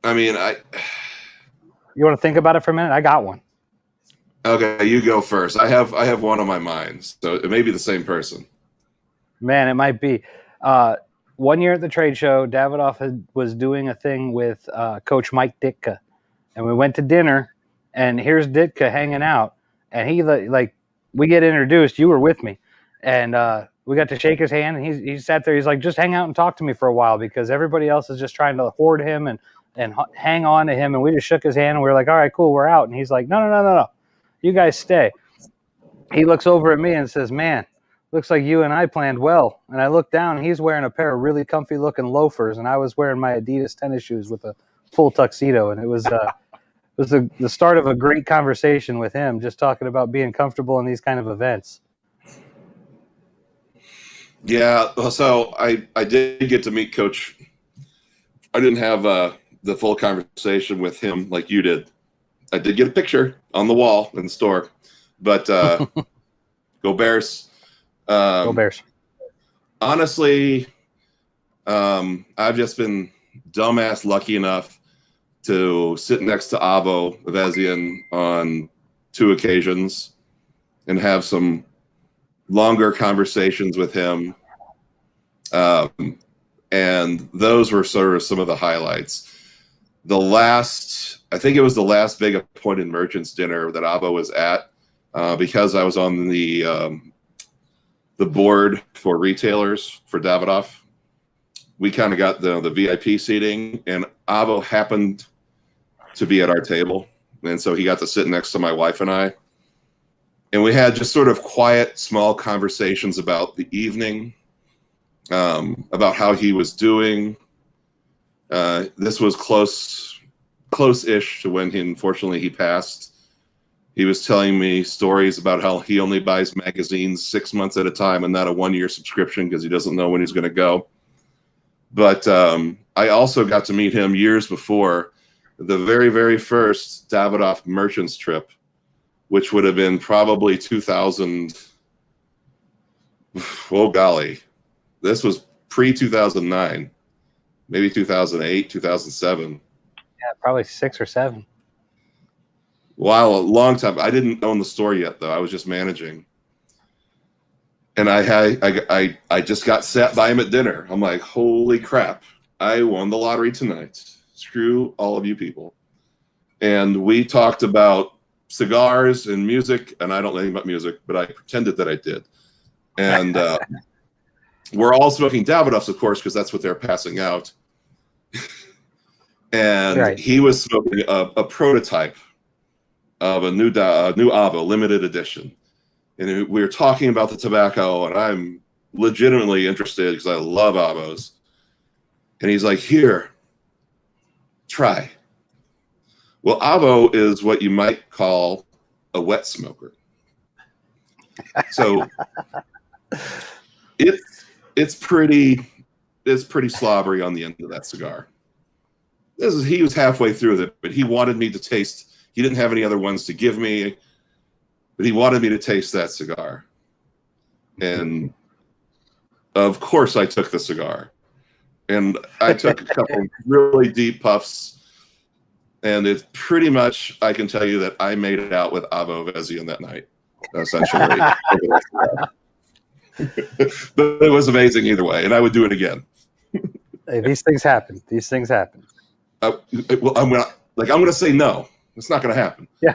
I mean, You want to think about it for a minute? I got one. Okay, you go first. I have one on my mind, so it may be the same person. Man, it might be. One year at the trade show, Davidoff was doing a thing with Coach Mike Ditka, and we went to dinner. And here's Ditka hanging out, and he we get introduced. You were with me, and we got to shake his hand. And he sat there. He's like, just hang out and talk to me for a while, because everybody else is just trying to hoard him and hang on to him. And we just shook his hand, and we were like, all right, cool, we're out. And he's like, no, you guys stay. He looks over at me and says, man, looks like you and I planned well. And I look down, and he's wearing a pair of really comfy looking loafers, and I was wearing my Adidas tennis shoes with a full tuxedo. And it was the start of a great conversation with him, just talking about being comfortable in these kind of events. Yeah, so I did get to meet Coach. I didn't have the full conversation with him like you did. I did get a picture on the wall in the store, but go Bears. Go Bears. Honestly, I've just been dumbass lucky enough to sit next to Avo Vezian on 2 occasions and have some longer conversations with him. And those were sort of some of the highlights. I think it was the last big appointed merchants dinner that Avo was at, because I was on the board for retailers for Davidoff. We kind of got the VIP seating, and Avo happened to be at our table. And so he got to sit next to my wife and I. And we had just sort of quiet, small conversations about the evening, about how he was doing. This was close-ish to when unfortunately he passed. He was telling me stories about how he only buys magazines 6 months at a time and not a 1-year subscription because he doesn't know when he's going to go. But I also got to meet him years before the very, very first Davidoff Merchants trip, which would have been probably 2000. Oh, golly. This was pre-2009, maybe 2008, 2007. Yeah, probably 6 or 7. Wow, a long time. I didn't own the store yet, though. I was just managing. And I just got sat by him at dinner. I'm like, holy crap, I won the lottery tonight. Screw all of you people. And we talked about cigars and music, and I don't know anything about music, but I pretended that I did. And we're all smoking Davidoffs, of course, because that's what they're passing out. And Right. he was smoking a prototype of a new Avo limited edition. And we were talking about the tobacco, and I'm legitimately interested because I love Avos. And he's like, here, try. Well, Avo is what you might call a wet smoker. So it's pretty slobbery on the end of that cigar. He was halfway through it, but he wanted me to taste. He didn't have any other ones to give me, but he wanted me to taste that cigar. And of course I took the cigar. And I took a couple really deep puffs. And it's pretty much, I can tell you that I made it out with Avo Vezian that night, essentially. But it was amazing either way, and I would do it again. Hey, these things happen. These things happen. Well, I'm gonna say no. It's not gonna happen. Yeah.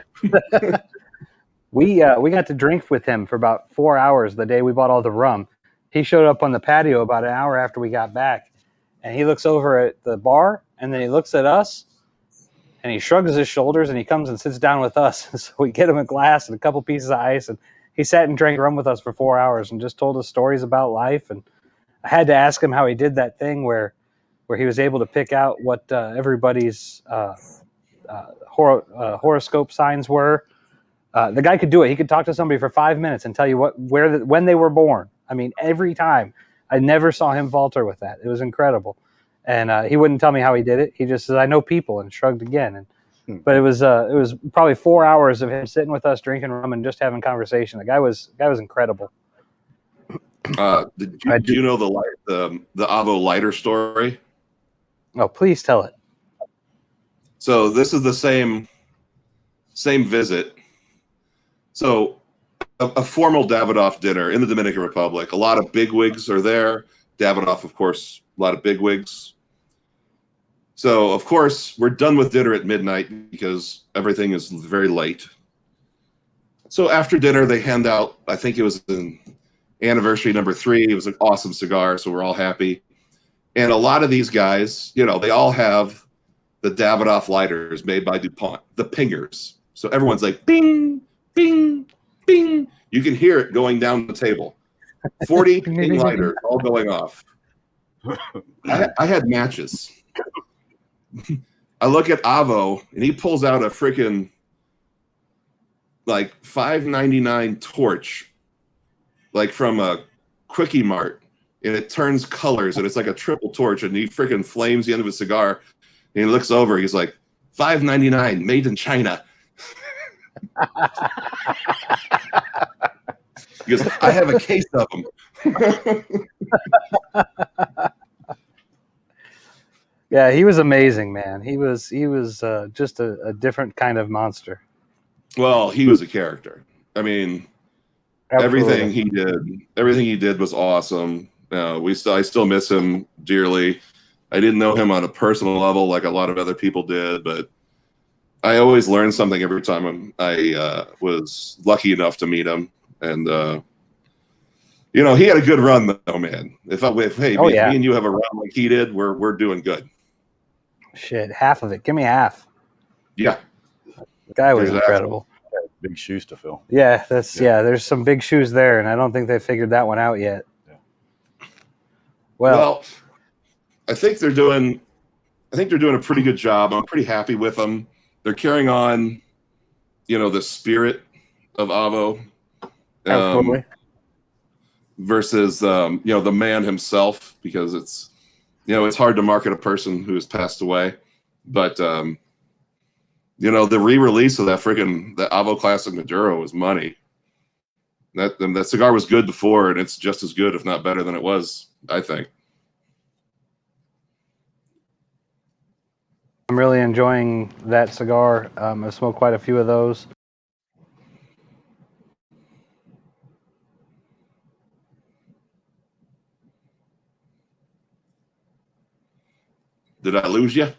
We got to drink with him for about 4 hours the day we bought all the rum. He showed up on the patio about an hour after we got back, and he looks over at the bar, and then he looks at us, and he shrugs his shoulders, and he comes and sits down with us. So we get him a glass and a couple pieces of ice, and he sat and drank rum with us for 4 hours and just told us stories about life. And I had to ask him how he did that thing where he was able to pick out what everybody's horoscope signs were. The guy could do it. He could talk to somebody for 5 minutes and tell you when they were born. I mean, every time. I never saw him falter with that. It was incredible. And he wouldn't tell me how he did it. He just said, "I know people," and shrugged again. But it was probably 4 hours of him sitting with us, drinking rum, and just having conversation. The guy was incredible. Did you know the Avo lighter story? Oh, please tell it. So this is the same visit. So a formal Davidoff dinner in the Dominican Republic. A lot of bigwigs are there. Davidoff, of course, a lot of bigwigs. So, of course, we're done with dinner at midnight because everything is very late. So after dinner, they hand out, I think it was an anniversary number 3. It was an awesome cigar, so we're all happy. And a lot of these guys, they all have the Davidoff lighters made by DuPont, the pingers. So everyone's like, bing, bing, bing. You can hear it going down the table. 40 ping lighters all going off. I had matches. I look at Avo, and he pulls out a freaking like $5.99 torch, like from a Quickie Mart, and it turns colors, and it's like a triple torch, and he freaking flames the end of his cigar, and he looks over, he's like, $5.99, made in China. He goes, I have a case of them. Yeah, he was amazing, man. He was just a different kind of monster. Well, he was a character. I mean, Absolutely. everything he did was awesome. I still miss him dearly. I didn't know him on a personal level like a lot of other people did, but I always learned something every time I was lucky enough to meet him. And he had a good run though, man. If me and you have a run like he did, we're doing good. Shit, half of it. Give me half. Yeah. The guy was incredible. Big shoes to fill. Yeah, there's some big shoes there, and I don't think they figured that one out yet. Yeah. Well, I think they're doing a pretty good job. I'm pretty happy with them. They're carrying on, the spirit of Avo. absolutely. Versus the man himself, because it's hard to market a person who has passed away, but the re-release of that Avo Classic Maduro was money. That cigar was good before, and it's just as good, if not better, than it was, I think. I'm really enjoying that cigar. I've smoked quite a few of those. Did I lose you?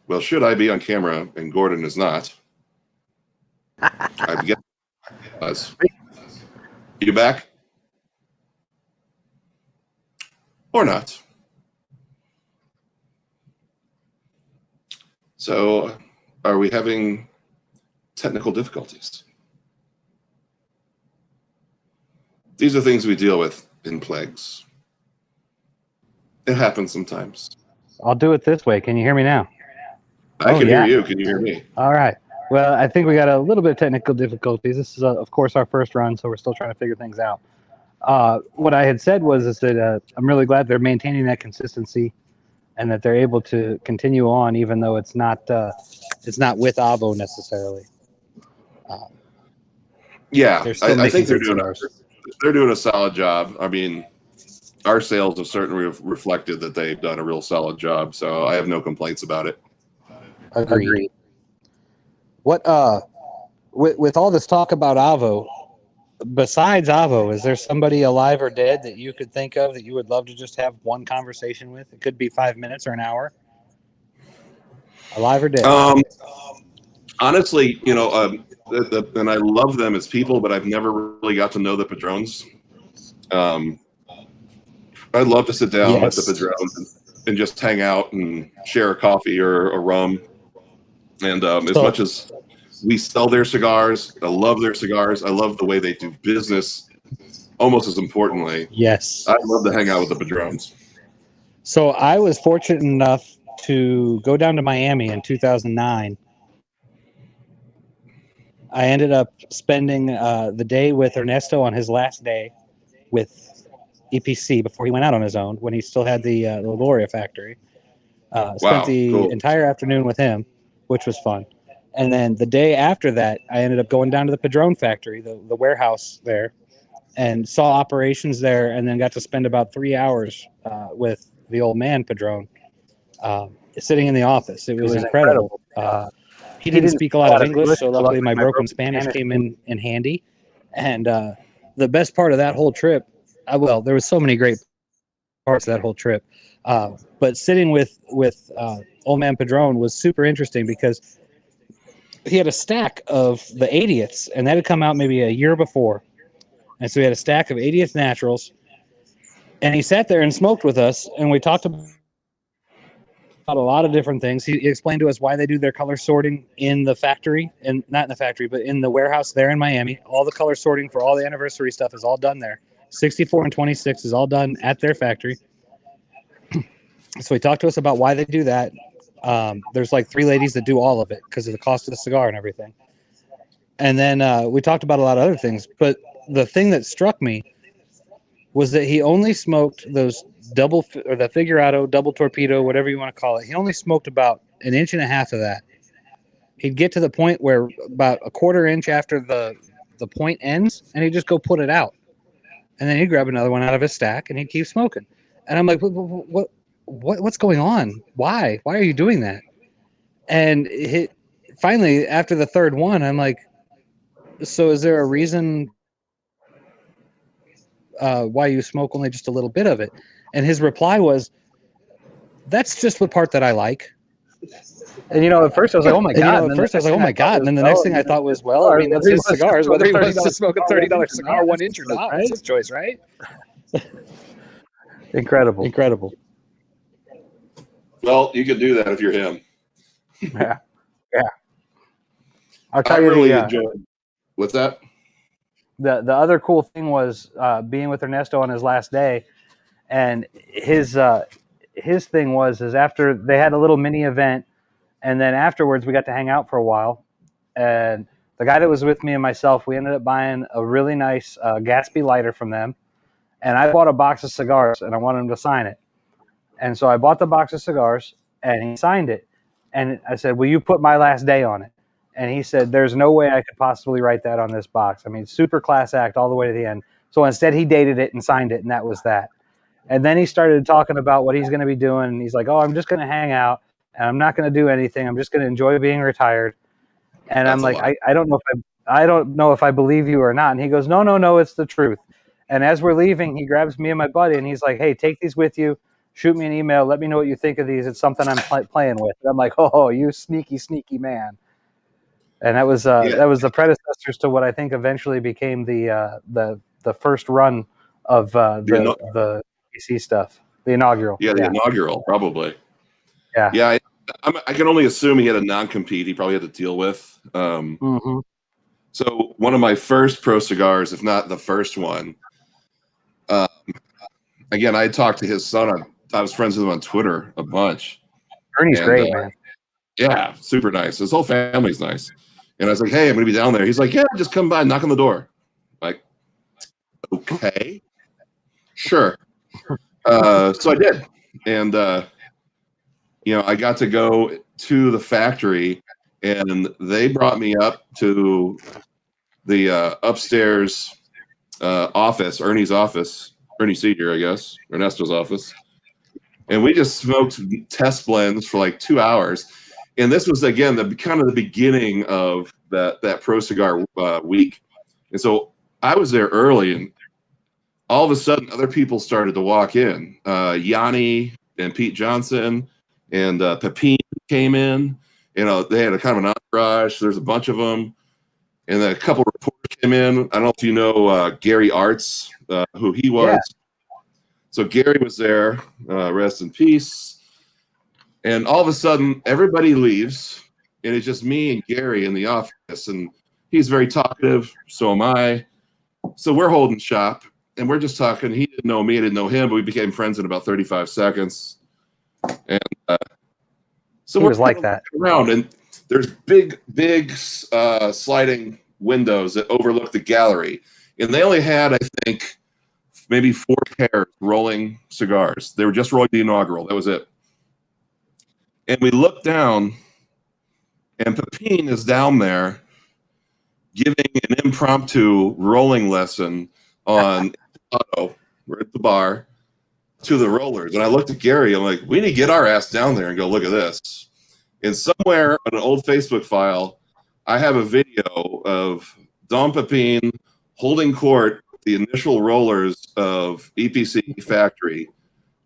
Well, should I be on camera and Gordon is not? I guess it was. You back? Or not? So, are we having technical difficulties? These are things we deal with in plagues. It happens sometimes. I'll do it this way. Can you hear me now? I Oh, can yeah. hear you. Can you hear me? All right. Well, I think we got a little bit of technical difficulties. This is, of course, our first run, so we're still trying to figure things out. What I had said is that I'm really glad they're maintaining that consistency, and that they're able to continue on, even though it's not with Avo necessarily. Yeah, They're still I making think they're good doing cigars. a solid job. I mean, our sales have certainly reflected that they've done a real solid job. So I have no complaints about it. Agreed. What with all this talk about Avo, besides Avo, is there somebody alive or dead that you could think of that you would love to just have one conversation with? It could be 5 minutes or an hour. Alive or dead? Honestly, and I love them as people, but I've never really got to know the Padrones. I'd love to sit down with the Padrones and just hang out and share a coffee or a rum. And as much as we sell their cigars, I love their cigars. I love the way they do business. Almost as importantly, Yes. I'd love to hang out with the Padrones. So I was fortunate enough to go down to Miami in 2009. I ended up spending the day with Ernesto on his last day with EPC before he went out on his own, when he still had the Gloria factory. Spent the cool. entire afternoon with him, which was fun. And then the day after that, I ended up going down to the Padron factory, the warehouse there, and saw operations there, and then got to spend about 3 hours with the old man Padron, sitting in the office. It was incredible. He didn't speak a lot of English, so luckily my broken Spanish came in handy. And the best part of that whole trip, well, there was so many great parts of that whole trip, but sitting with old man Padron was super interesting because he had a stack of the 80ths, and that had come out maybe a year before. And so he had a stack of 80th Naturals, and he sat there and smoked with us, and we talked about a lot of different things. He explained to us why they do their color sorting in the factory, and not in the factory, but in the warehouse there in Miami. All the color sorting for all the anniversary stuff is all done there. 64 and 26 is all done at their factory. So he talked to us about why they do that. There's like 3 ladies that do all of it because of the cost of the cigar and everything. And then we talked about a lot of other things. But the thing that struck me was that he only smoked those the Figurado, double torpedo, whatever you want to call it. He only smoked about 1.5 inches of that. He'd get to the point where about a 1/4 inch after the point ends, and he'd just go put it out. And then he'd grab another one out of his stack, and he'd keep smoking. And I'm like, what's going on? Why are you doing that? And finally, after the third one, I'm like, so is there a reason why you smoke only just a little bit of it? And his reply was, that's just the part that I like. And at first I was like, oh my god. And then the next thing I thought was, well, I mean, that's his cigars. Whether he wants to smoke a $30 cigar 1 inch or not, that's his choice, right? Incredible. Well, you could do that if you're him. Yeah. I'll I tell you really enjoyed. What's that? The other cool thing was being with Ernesto on his last day, and his thing was after they had a little mini event, and then afterwards we got to hang out for a while, and the guy that was with me and myself, we ended up buying a really nice Gatsby lighter from them, and I bought a box of cigars, and I wanted him to sign it, and so I bought the box of cigars, and he signed it, and I said, will you put my last day on it? And he said, there's no way I could possibly write that on this box. I mean, super class act all the way to the end. So instead, he dated it and signed it, and that was that. And then he started talking about what he's going to be doing. And he's like, oh, I'm just going to hang out, and I'm not going to do anything. I'm just going to enjoy being retired. And That's I'm a like, lot. I don't know if I believe you or not. And he goes, no, it's the truth. And as we're leaving, he grabs me and my buddy, and he's like, hey, take these with you. Shoot me an email. Let me know what you think of these. It's something I'm playing with. And I'm like, oh, you sneaky, sneaky man. And that was Yeah. the predecessors to what I think eventually became the first run of the PC stuff, the inaugural. Yeah, the inaugural, probably. Yeah. Yeah, I can only assume he had a non-compete he probably had to deal with. Mm-hmm. So one of my first pro cigars, if not the first one, again, I had talked to his son. I was friends with him on Twitter a bunch. Ernie's And, great, man. Yeah, super nice. His whole family's nice. And I was like, hey, I'm going to be down there. He's like, yeah, just come by, knock on the door. Like, okay, sure. So I did. And, I got to go to the factory, and they brought me up to the upstairs office, Ernie's office, Ernie Senior, I guess, Ernesto's office. And we just smoked test blends for like 2 hours. And this was, again, the kind of the beginning of that pro cigar week. And so I was there early, and all of a sudden other people started to walk in. Yanni and Pete Johnson and Pepin came in. They had a kind of an entourage. There's a bunch of them. And then a couple of reporters came in. I don't know if you know Gary Arts, who he was. Yeah. So Gary was there, rest in peace. And all of a sudden, everybody leaves, and it's just me and Gary in the office. And he's very talkative, so am I. So we're holding shop, and we're just talking. He didn't know me, I didn't know him, but we became friends in about 35 seconds. And so He we're was like that. around, and there's big sliding windows that overlook the gallery. And they only had, I think, maybe 4 pairs rolling cigars. They were just rolling the inaugural. That was it. And we looked down, and Pepin is down there giving an impromptu rolling lesson on auto. We're at the bar to the rollers. And I looked at Gary. I'm like, we need to get our ass down there and go look at this. And somewhere on an old Facebook file, I have a video of Dom Pepin holding court the initial rollers of EPC Factory,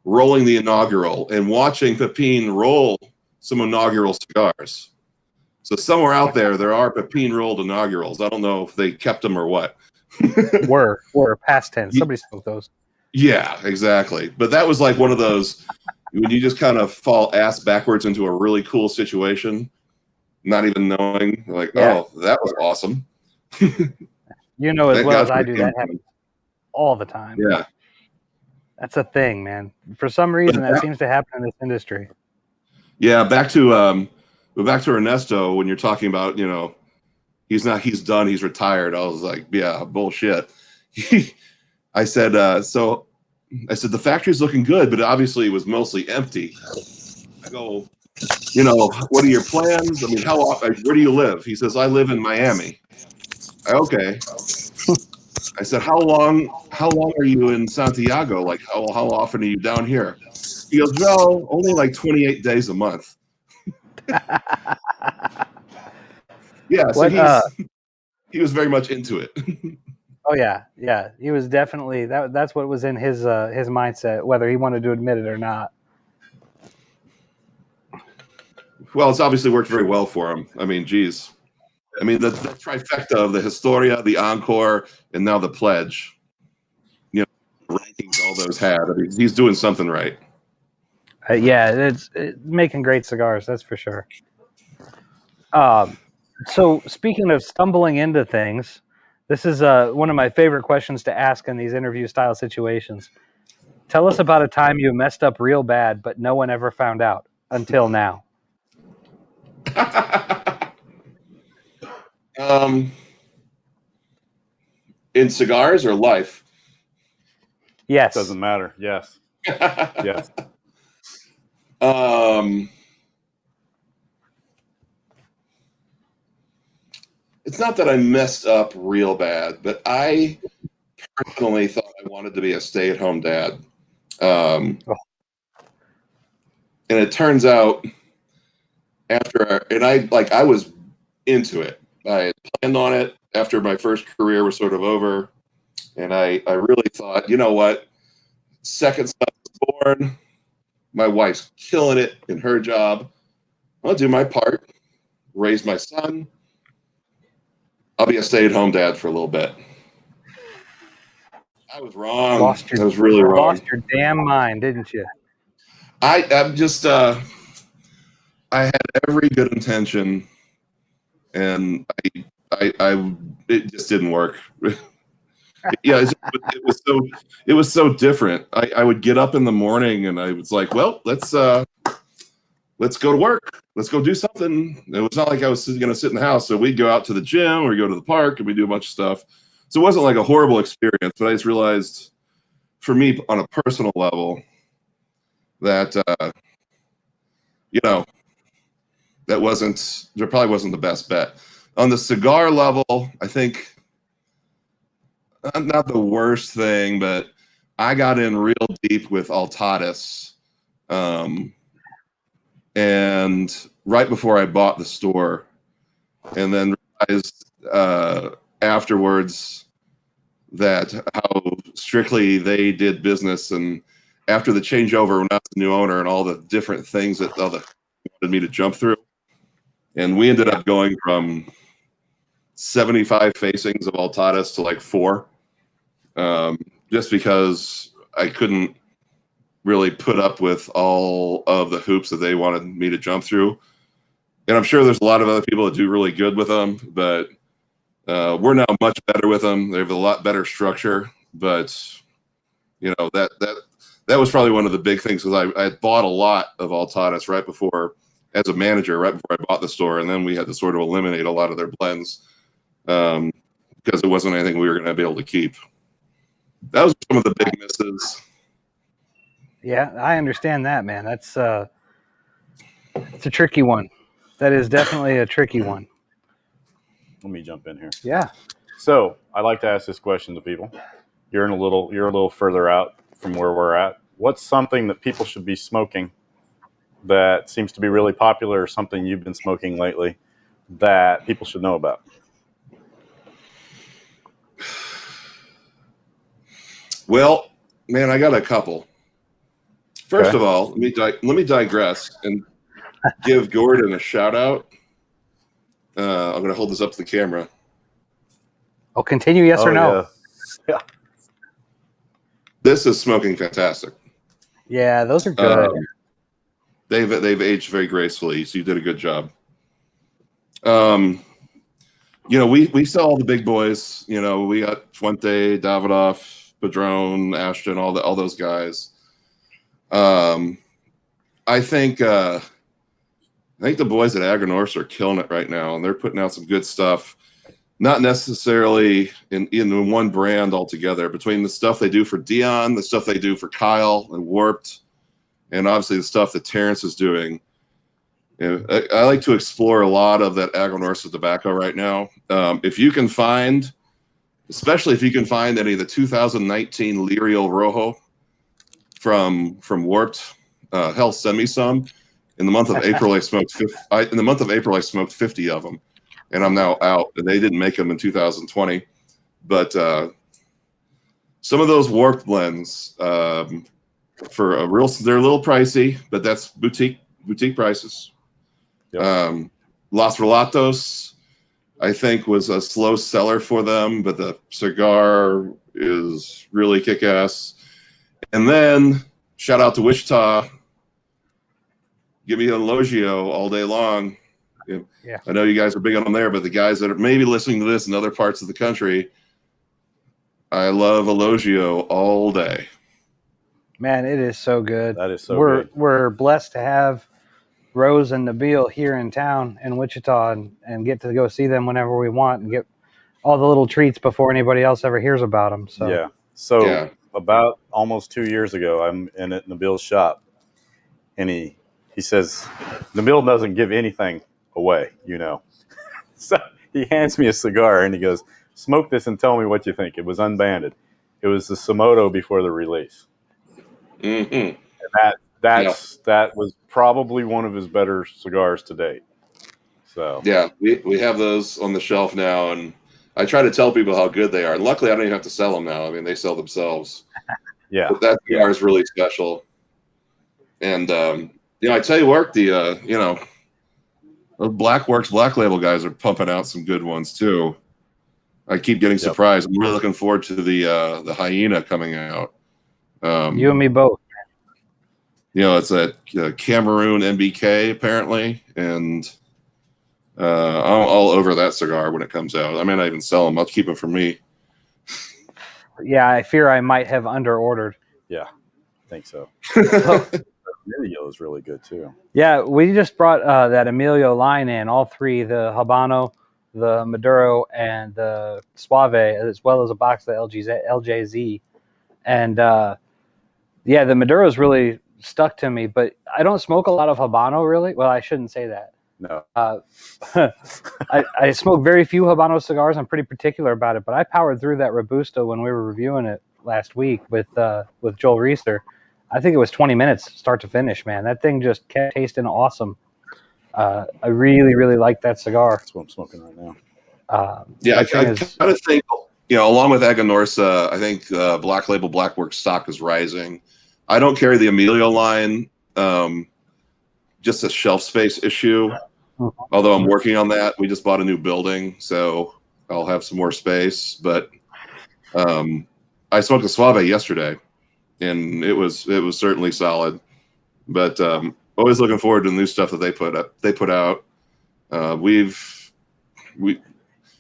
rolling the inaugural, and watching Pepin roll some inaugural cigars. So somewhere out there are Pepin rolled inaugurals. I don't know if they kept them or what. were past tense. Somebody smoked those. Yeah, exactly. But that was like one of those when you just kind of fall ass backwards into a really cool situation, not even knowing, like, Yeah. oh, that was awesome. You know as Thank well God as I for do, him. that happens all the time. Yeah. That's a thing, man. For some reason, that seems to happen in this industry. Yeah, back to Ernesto when you're talking about, he's done, he's retired. I was like, yeah, bullshit. I said the factory's looking good, but obviously it was mostly empty. I go, what are your plans? I mean, where do you live? He says, I live in Miami. Okay. I said, how long are you in Santiago? Like, how often are you down here? He goes, well, only like 28 days a month. Yeah, so he was very much into it. Oh yeah. He was definitely that's what was in his mindset, whether he wanted to admit it or not. Well, it's obviously worked very well for him. I mean, geez. I mean, the trifecta of the Historia, the Encore, and now the Pledge. Rankings all those had. I mean, he's doing something right. It's making great cigars, that's for sure. So speaking of stumbling into things, this is one of my favorite questions to ask in these interview style situations. Tell us about a time you messed up real bad, but no one ever found out until now. In cigars or life? Yes. Doesn't matter. Yes. Yes. not that I messed up real bad, but I personally thought I wanted to be a stay-at-home dad. And it turns out I was into it. I had planned on it after my first career was sort of over. And I really thought, you know what? Second son was born. My wife's killing it in her job. I'll do my part, raise my son. I'll be a stay-at-home dad for a little bit. I was wrong. I was really wrong. Lost your damn mind, didn't you? I'm just I had every good intention, and it just didn't work. Yeah, it was so different. I would get up in the morning and I was like, well, let's go to work. Let's go do something. It was not like I was going to sit in the house. So we'd go out to the gym or go to the park and we do a bunch of stuff. So it wasn't like a horrible experience, but I just realized for me on a personal level that, there probably wasn't the best bet. On the cigar level, I think not the worst thing, but I got in real deep with Altadis. And right before I bought the store, and then realized afterwards that how strictly they did business, and after the changeover when I was the new owner and all the different things that wanted me to jump through, and we ended up going from 75 facings of Altadis to like 4, just because I couldn't really put up with all of the hoops that they wanted me to jump through. And I'm sure there's a lot of other people that do really good with them, but we're now much better with them. They have a lot better structure, but that was probably one of the big things, because I had bought a lot of Altadis right before, as a manager, right before I bought the store, and then we had to sort of eliminate a lot of their blends because it wasn't anything we were going to be able to keep. That was some of the big misses. Yeah, I understand that, man. It's a tricky one. That is definitely a tricky one. Let me jump in here. Yeah. So I like to ask this question to people. You're a little further out from where we're at. What's something that people should be smoking that seems to be really popular, or something you've been smoking lately that people should know about? Well, man, I got a couple. First of all, let me digress and give Gordon a shout out. I'm going to hold this up to the camera. Oh, continue, yes or no? Yeah. This is smoking fantastic. Yeah, those are good. They've aged very gracefully, so you did a good job. We sell all the big boys. We got Fuente, Davidoff, Padron, Ashton, all those guys. I think the boys at Aganorsa are killing it right now, and they're putting out some good stuff. Not necessarily in one brand altogether, between the stuff they do for Dion, the stuff they do for Kyle and Warped, and obviously the stuff that Terrence is doing. I like to explore a lot of that Aganorsa tobacco right now. If you can find, especially if you can find any of the 2019 Lirio Rojo from Warped, hell, send me some. In the month of April, I smoked 50 of them, and I'm now out. And they didn't make them in 2020, but some of those Warped blends they're a little pricey, but that's boutique prices. Yep. Los Relatos, I think, was a slow seller for them, but the cigar is really kick-ass. And then shout out to Wichita. Give me a Elogio all day long. Yeah. I know you guys are big on them there, but the guys that are maybe listening to this in other parts of the country, I love Elogio all day. Man, it is so good. That is so good. We're blessed to have Rose and Nabil here in town in Wichita, and get to go see them whenever we want and get all the little treats before anybody else ever hears about them. So yeah. So about almost 2 years ago, I'm in at Nabil's shop, and he says Nabil doesn't give anything away, So he hands me a cigar and he goes, "Smoke this and tell me what you think." It was unbanded. It was the Somoto before the release. Mm-hmm. That was probably one of his better cigars to date. So yeah, we have those on the shelf now, and I try to tell people how good they are. And luckily, I don't even have to sell them now. I mean, they sell themselves. yeah, But that cigar is really special. And I tell you what, the Blackworks Black Label guys are pumping out some good ones too. I keep getting surprised. I'm really looking forward to the Hyena coming out. You and me both. It's a Cameroon NBK apparently, and I'm all over that cigar when it comes out. I may not even sell them. I'll keep them for me. Yeah, I fear I might have underordered. Yeah, I think so. Emilio is really good too. Yeah, we just brought that Emilio line in, all three, the Habano, the Maduro, and the Suave, as well as a box of the LJZ. And yeah, the Maduro's really stuck to me, but I don't smoke a lot of Habano, really. Well, I shouldn't say that. No. I smoke very few Habano cigars. I'm pretty particular about it, but I powered through that Robusto when we were reviewing it last week with Joel Reeser. I think it was 20 minutes start to finish, man. That thing just kept tasting awesome. I really, really like that cigar. That's what I'm smoking right now. I kind of think, along with Aganorsa, I think Black Label Blackworks stock is rising. I don't carry the Emilio line, just a shelf space issue. Although I'm working on that. We just bought a new building, so I'll have some more space. But I smoked a Suave yesterday, and it was certainly solid. But always looking forward to the new stuff that they put out. We've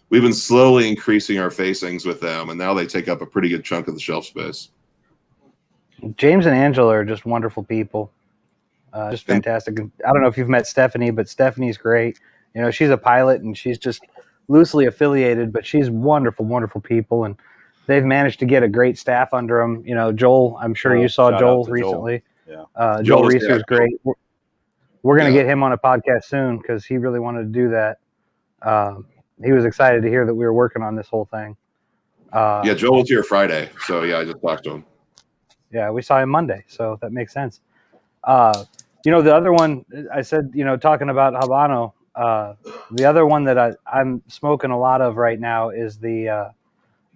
been slowly increasing our facings with them, and now they take up a pretty good chunk of the shelf space. James and Angela are just wonderful people. Just fantastic. I don't know if you've met Stephanie, but Stephanie's great. She's a pilot and she's just loosely affiliated, but she's wonderful, wonderful people. And they've managed to get a great staff under them. Joel, I'm sure you saw Joel recently. Joel. Yeah. Joel Reeser is great. We're going to get him on a podcast soon because he really wanted to do that. He was excited to hear that we were working on this whole thing. Joel was here Friday. So I just talked to him. Yeah, we saw him Monday. So that makes sense. The other one I said, talking about Habano, the other one that I'm smoking a lot of right now is the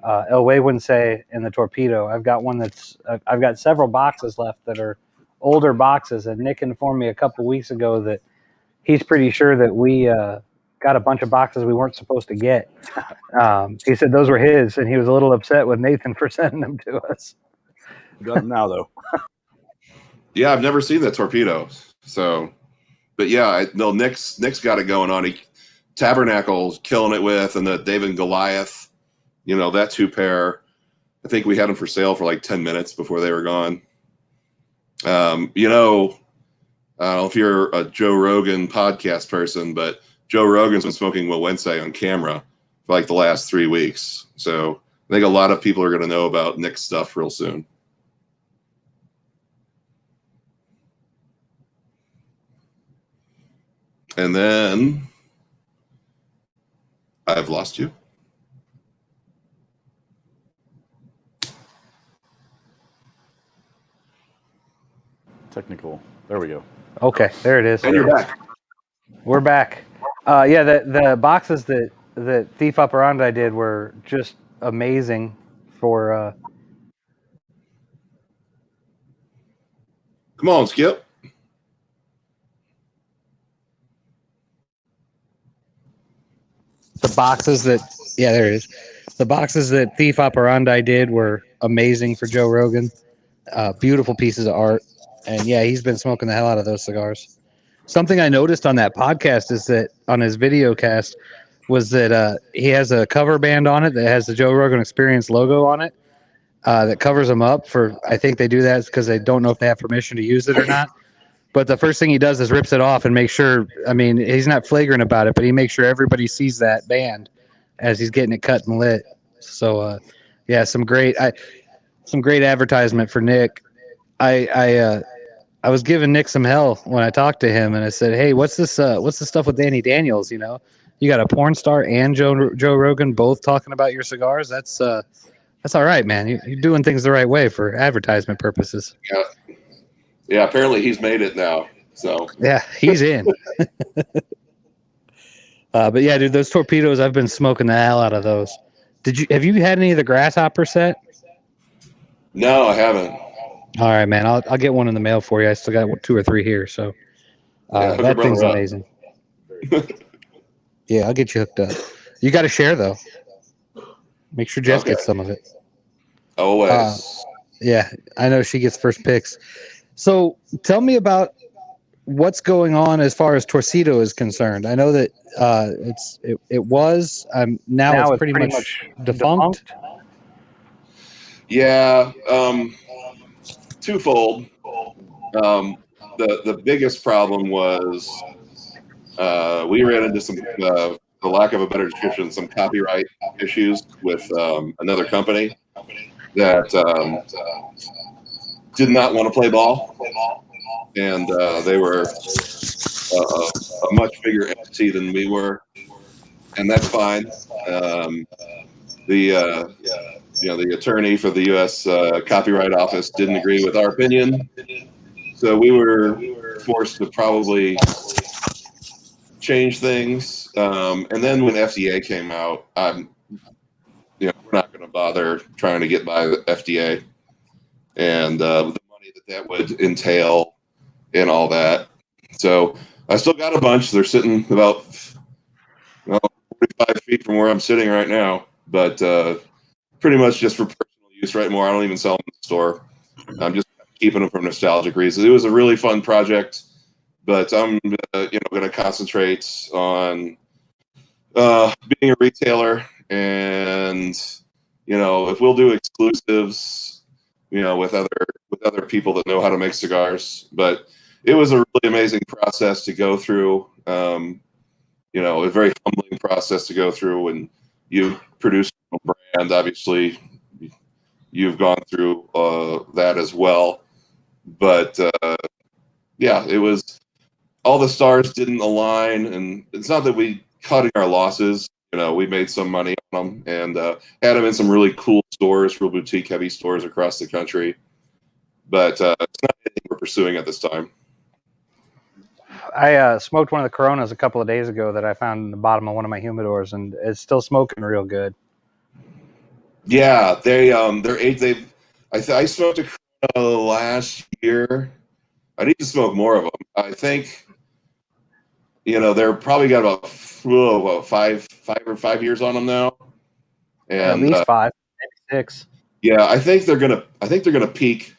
El Huehuense and the Torpedo. I've got several boxes left that are older boxes, and Nick informed me a couple weeks ago that he's pretty sure that we got a bunch of boxes we weren't supposed to get. He said those were his, and he was a little upset with Nathan for sending them to us. Got them now, though. Yeah, I've never seen the Torpedo. So, but yeah, Nick's got it going on. Tabernacle's killing it with, and the David and Goliath, that two pair. I think we had them for sale for like 10 minutes before they were gone. I don't know if you're a Joe Rogan podcast person, but Joe Rogan's been smoking Huehuense on camera for like the last 3 weeks. So I think a lot of people are going to know about Nick's stuff real soon. And then I've lost you. Technical. There we go. Okay, there it is. And you're back. We're back. The boxes that Thief Operandi did were just amazing for. Come on, Skip. The boxes that there it is. The boxes that Thief Operandi did were amazing for Joe Rogan. Beautiful pieces of art, and he's been smoking the hell out of those cigars. Something I noticed on that podcast is that on his video cast was that he has a cover band on it that has the Joe Rogan Experience logo on it that covers him up for. I think they do that because they don't know if they have permission to use it or not. But the first thing he does is rips it off and makes sure, he's not flagrant about it, but he makes sure everybody sees that band as he's getting it cut and lit. So, some great advertisement for Nick. I was giving Nick some hell when I talked to him, and I said, "Hey, what's this? What's the stuff with Danny Daniels? you got a porn star and Joe Rogan both talking about your cigars. That's all right, man. You're doing things the right way for advertisement purposes. Yeah. Apparently he's made it now. So Yeah, he's in. But yeah, dude, those torpedoes, I've been smoking the hell out of those. Have you had any of the grasshopper set? no, I haven't. All right, man. I'll get one in the mail for you. I still got 2 or 3 here, so Yeah, hook a that brother thing's up. amazing. Yeah, I'll get you hooked up. You got to share though. Make sure Jess Okay. gets some of it. Always. Yeah, I know she gets first picks. So tell me about what's going on as far as Torcido is concerned. I know that it was now it's pretty much defunct. Yeah. Twofold. The biggest problem was we ran into some, for lack of a better description, some copyright issues with another company that did not want to play ball, and they were a much bigger entity than we were, and that's fine. The attorney for the U.S. Copyright Office didn't agree with our opinion, so we were forced to probably change things. And then when FDA came out, we're not going to bother trying to get by the FDA and the money that would entail and all that. So I still got a bunch. They're sitting about 45 feet from where I'm sitting right now, but pretty much just for personal use right more. I don't even sell them in the store. I'm just keeping them for nostalgic reasons. It was a really fun project, but I'm going to concentrate on being a retailer, and if we'll do exclusives, with other people that know how to make cigars. But it was a really amazing process to go through. A very humbling process to go through when you produce a brand. Obviously, you've gone through that as well. But it was, all the stars didn't align, and it's not that we cutting our losses. We made some money on them and had them in some really cool stores, real boutique heavy stores across the country. But it's not anything we're pursuing at this time. I smoked one of the Coronas a couple of days ago that I found in the bottom of one of my humidors, and it's still smoking real good. Yeah, I smoked a Corona last year. I need to smoke more of them. I think, they're probably got about 5 years on them now, and At least 5, maybe 6. Yeah, I think they're gonna peak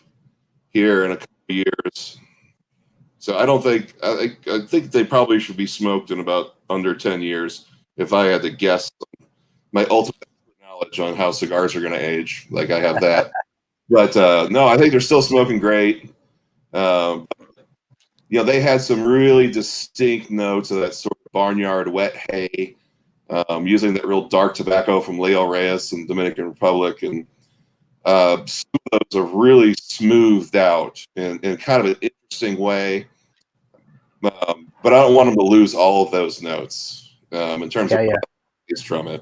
here in a couple of years. So I think they probably should be smoked in about under 10 years. If I had to guess, my ultimate knowledge on how cigars are going to age, like I have that. But no, I think they're still smoking great. They had some really distinct notes of that sort of barnyard wet hay, using that real dark tobacco from Leo Reyes in Dominican Republic, and some of those are really smoothed out in kind of an interesting way. But I don't want them to lose all of those notes in terms of taste from it.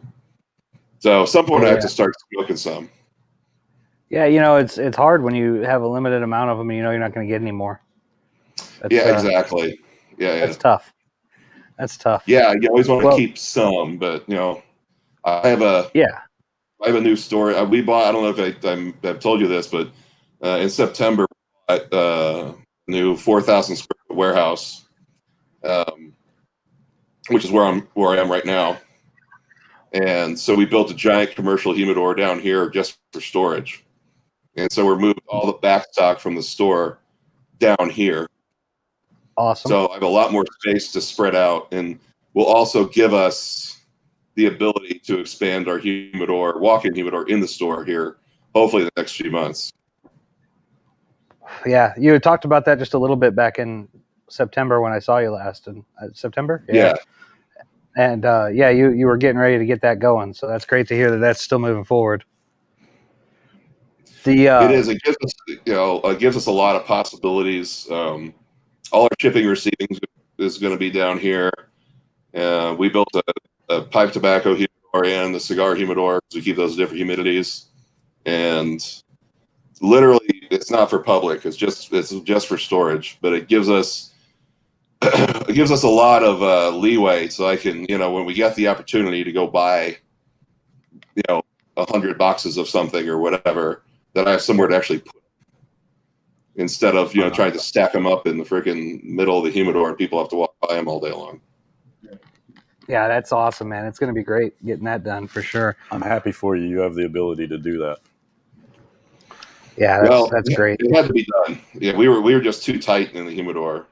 So at some point I have to start smoking some. Yeah, it's hard when you have a limited amount of them and you're not going to get any more. Exactly. That's tough. That's tough. Yeah, you always want to keep some, but I have a new store. We bought. I don't know if I've told you this, but in September, we bought a new 4,000 square foot warehouse, which is where I am right now. And so we built a giant commercial humidor down here just for storage. And so we're moving all the back stock from the store down here. Awesome. So I have a lot more space to spread out, and will also give us the ability to expand our walk-in humidor in the store here, hopefully in the next few months. Yeah, you had talked about that just a little bit back in September when I saw you last. In September? Yeah. And you were getting ready to get that going, so that's great to hear that that's still moving forward. It is. It gives us a lot of possibilities. All our shipping receiving is going to be down here. We built a pipe tobacco humidor and the cigar humidor to keep those different humidities. And literally, it's not for public. It's just for storage. But it gives us a lot of leeway. So I can, when we get the opportunity to go buy, 100 boxes of something or whatever, that I have somewhere to actually put, instead of trying to stack them up in the freaking middle of the humidor and people have to walk by them all day long. Yeah, that's awesome, man. It's going to be great getting that done for sure. I'm happy for you. You have the ability to do that. Yeah, that's great. It had to be done. Yeah, we were just too tight in the humidor.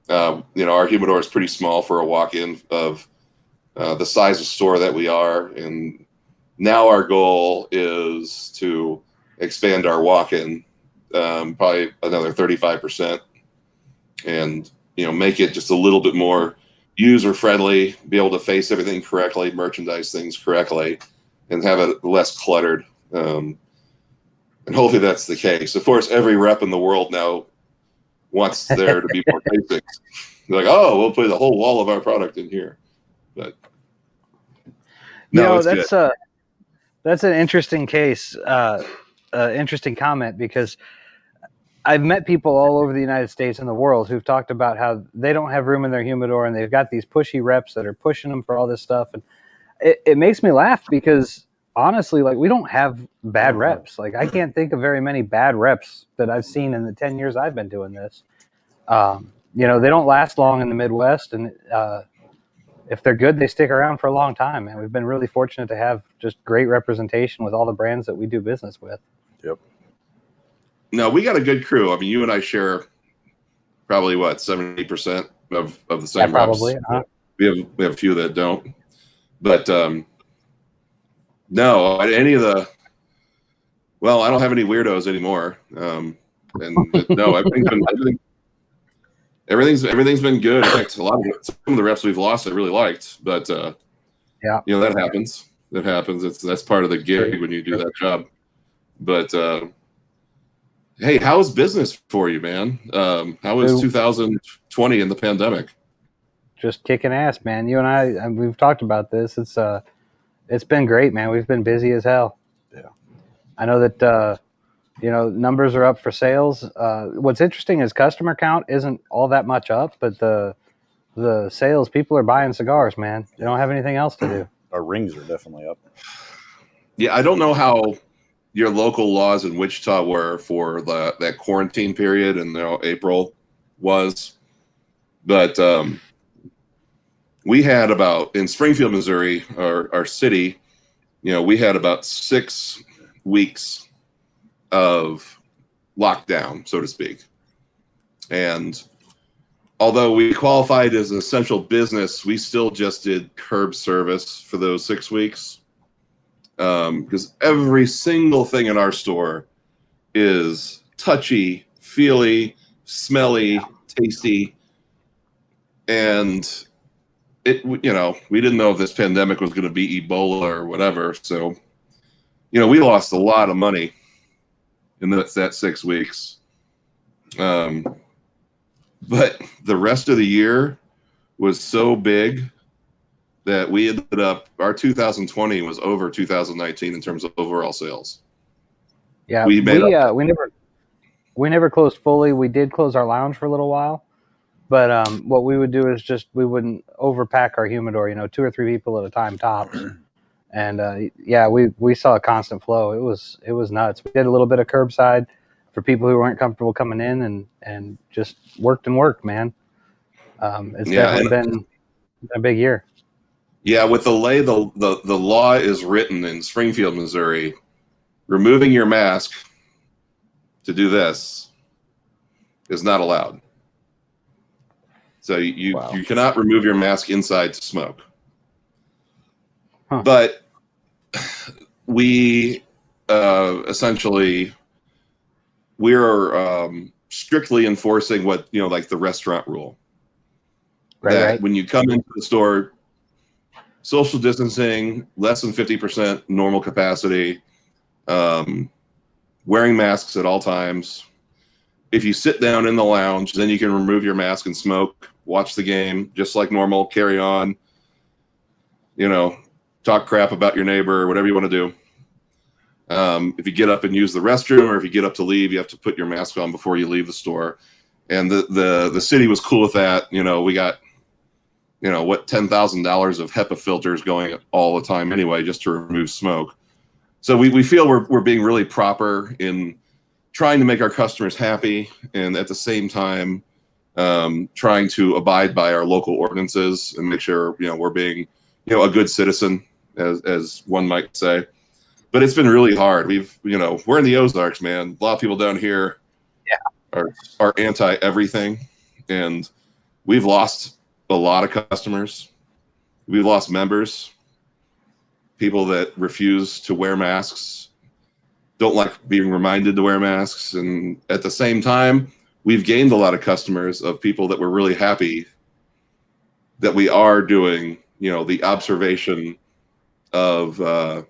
Our humidor is pretty small for a walk-in of the size of store that we are, and now our goal is to expand our walk-in probably another 35%, and make it just a little bit more user-friendly, be able to face everything correctly, merchandise things correctly, and have it less cluttered. And hopefully that's the case. Of course, every rep in the world now wants there to be more basics. They're like, oh, we'll put the whole wall of our product in here. But no, that's an interesting case, interesting comment, because I've met people all over the United States and the world who've talked about how they don't have room in their humidor and they've got these pushy reps that are pushing them for all this stuff. And it makes me laugh because honestly, like, we don't have bad reps. Like, I can't think of very many bad reps that I've seen in the 10 years I've been doing this. They don't last long in the Midwest, and if they're good, they stick around for a long time. And we've been really fortunate to have just great representation with all the brands that we do business with. Yep. No, we got a good crew. I mean, you and I share probably 70% of the same probably, reps. huh? We have a few that don't, but no, any of the. Well, I don't have any weirdos anymore, and no, everything's been good. In fact, some of the reps we've lost I really liked, but yeah, that happens. That happens. That's part of the gig when you do that job. But hey, how was business for you, man? How was 2020 in the pandemic? Just kicking ass, man. You and I, we've talked about this. It's been great, man. We've been busy as hell. Yeah, I know that numbers are up for sales. What's interesting is customer count isn't all that much up, but the sales, people are buying cigars, man. They don't have anything else to do. our rings are definitely up. Yeah, I don't know how your local laws in Wichita were for that quarantine period in April was, but we had in Springfield, Missouri, our city, we had about 6 weeks of lockdown, so to speak. And although we qualified as an essential business, we still just did curb service for those 6 weeks. Because every single thing in our store is touchy, feely, smelly, tasty. And we didn't know if this pandemic was going to be Ebola or whatever. So, we lost a lot of money in that 6 weeks. But the rest of the year was so big that we ended up, our 2020 was over 2019 in terms of overall sales. Yeah, we never closed fully. We did close our lounge for a little while, but what we would do is we wouldn't overpack our humidor. 2 or 3 people at a time tops, and we saw a constant flow. It was nuts. We did a little bit of curbside for people who weren't comfortable coming in, and just worked, man. It's definitely been a big year. Yeah, with the law is written in Springfield, Missouri, removing your mask to do this is not allowed. So you cannot remove your mask inside to smoke. Huh. But we essentially we're strictly enforcing what like the restaurant rule. Right. When you come into the store, social distancing, less than 50% normal capacity, wearing masks at all times. If you sit down in the lounge, then you can remove your mask and smoke, watch the game just like normal, carry on. talk crap about your neighbor or whatever you want to do. If you get up and use the restroom, or if you get up to leave, you have to put your mask on before you leave the store. And the city was cool with that. We got, $10,000 of HEPA filters going all the time anyway, just to remove smoke. So we feel we're being really proper in trying to make our customers happy, and at the same time, trying to abide by our local ordinances and make sure, we're being, a good citizen, as one might say. But it's been really hard. We're in the Ozarks, man. A lot of people down here are anti everything, and we've lost a lot of customers. We've lost members, people that refuse to wear masks, don't like being reminded to wear masks. And at the same time, we've gained a lot of customers of people that were really happy that we are doing, the observation of, the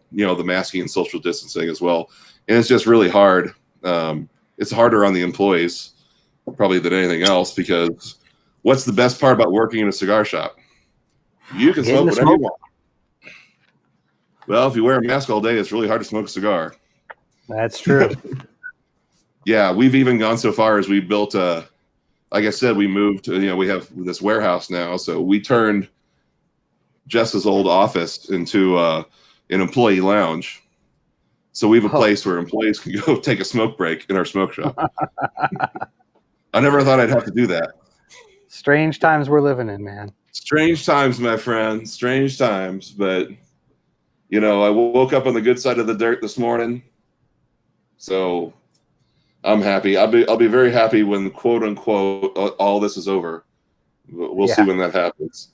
masking and social distancing as well. And it's just really hard. It's harder on the employees probably than anything else, because what's the best part about working in a cigar shop? You can smoke whatever you want. Well, if you wear a mask all day, it's really hard to smoke a cigar. That's true. Yeah, we've even gone so far as we built like I said, we moved, we have this warehouse now. So we turned Jess's old office into an employee lounge. So we have a place where employees can go take a smoke break in our smoke shop. I never thought I'd have to do that. Strange times we're living in, man. Strange times, my friend. Strange times. But, I woke up on the good side of the dirt this morning. So I'm happy. I'll be very happy when, quote unquote, all this is over. We'll see when that happens.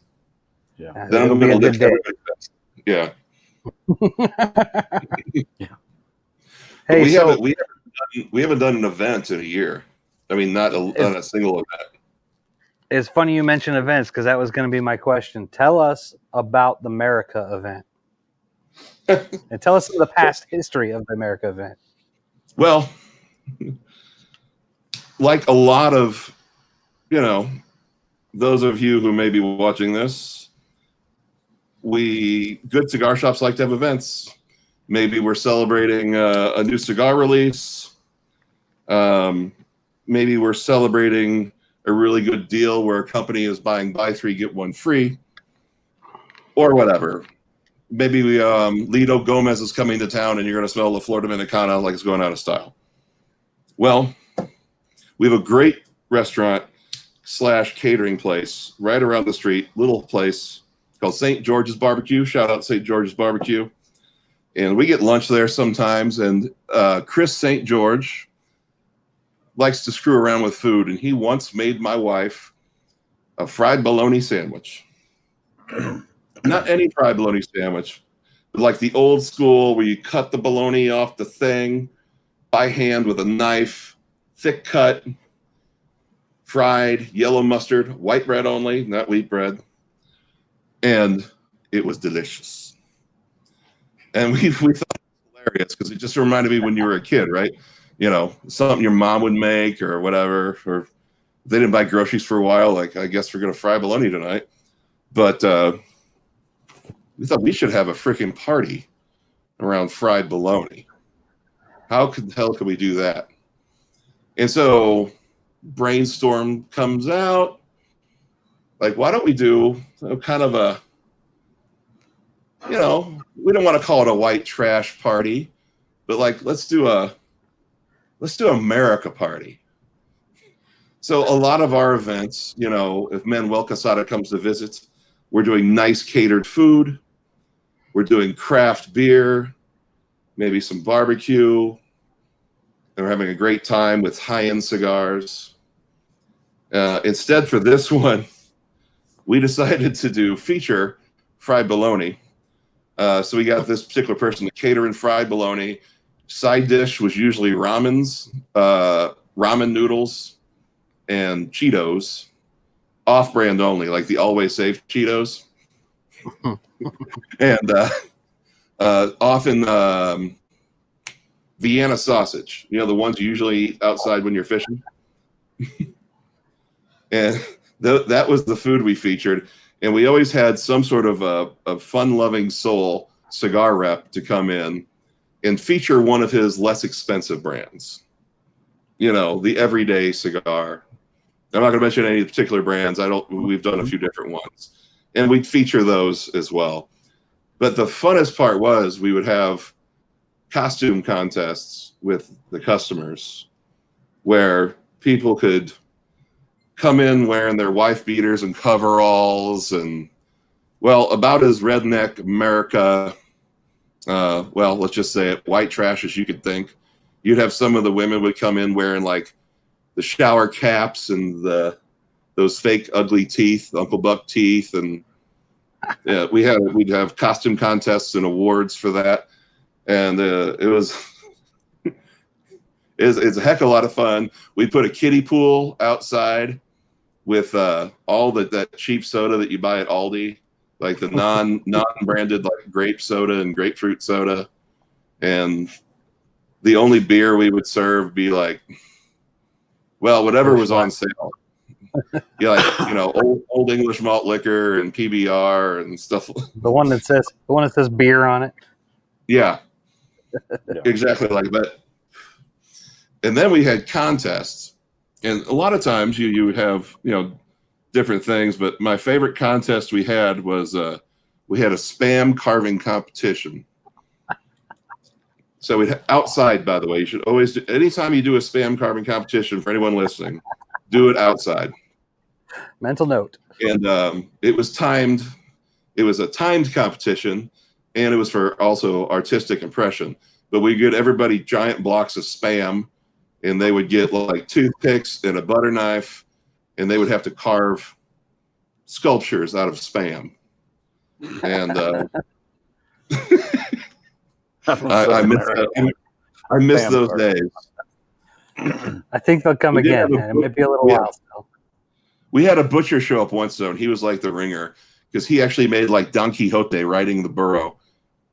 Yeah. Then I'm going to lick everybody. Yeah. Yeah. Hey, we haven't done an event in a year. I mean, not a single event. It's funny you mention events, because that was going to be my question. Tell us about the America event. And tell us the past history of the America event. Well, like a lot of, those of you who may be watching this, good cigar shops like to have events. Maybe we're celebrating a new cigar release. Maybe we're celebrating a really good deal where a company is buying buy 3, get 1 free, or whatever. Maybe Lido Gomez is coming to town and you're going to smell La Flor Dominicana like it's going out of style. Well, we have a great restaurant / catering place right around the street, little place called St. George's Barbecue. Shout out St. George's Barbecue. And we get lunch there sometimes. And Chris St. George likes to screw around with food. And he once made my wife a fried bologna sandwich. Not any fried bologna sandwich, but like the old school where you cut the bologna off the thing by hand with a knife, thick cut, fried, yellow mustard, white bread only, not wheat bread. And it was delicious. And we thought it was hilarious because it just reminded me when you were a kid, right? Something your mom would make or whatever. Or if they didn't buy groceries for a while, like, I guess we're going to fry bologna tonight. But we thought we should have a freaking party around fried bologna. How the hell could we do that? And so brainstorm comes out. Like, why don't we do kind of a, we don't want to call it a white trash party, but like, let's do America party. So a lot of our events, if Manuel Casada comes to visit, we're doing nice catered food. We're doing craft beer, maybe some barbecue. And we're having a great time with high-end cigars. Instead, for this one, we decided to feature fried bologna. So we got this particular person to cater in fried bologna. Side dish was usually ramen noodles and Cheetos, off-brand only, like the Always Safe Cheetos. And often Vienna sausage, the ones you usually eat outside when you're fishing. And that was the food we featured. And we always had some sort of a fun-loving soul cigar rep to come in and feature one of his less expensive brands. The everyday cigar. I'm not going to mention any particular brands. We've done a few different ones, and we'd feature those as well. But the funnest part was we would have costume contests with the customers where people could come in wearing their wife beaters and coveralls and, well, about as redneck America, well, let's just say it, white trash as you could think. You'd have some of the women would come in wearing like the shower caps and those fake ugly teeth, Uncle Buck teeth, and yeah, we'd have costume contests and awards for that, and it's a heck of a lot of fun. We'd put a kiddie pool outside with all that cheap soda that you buy at Aldi, like the non-branded like grape soda and grapefruit soda, and the only beer we would serve be like, well, whatever was on sale. Yeah, like old English malt liquor and PBR and stuff. The one that says beer on it. Yeah, exactly like that. And then we had contests, and a lot of times you would have different things. But my favorite contest we had was we had a Spam carving competition. So we'd outside, by the way, you should always do, anytime you do a Spam carving competition, for anyone listening, do it outside. Mental note. And it was timed. It was a timed competition, and it was for also artistic impression. But we get everybody giant blocks of Spam, and they would get like toothpicks and a butter knife, and they would have to carve sculptures out of Spam. And I miss those days. I think they'll come again, man. It might be a little while still. We had a butcher show up once, though, and he was like the ringer because he actually made like Don Quixote riding the burro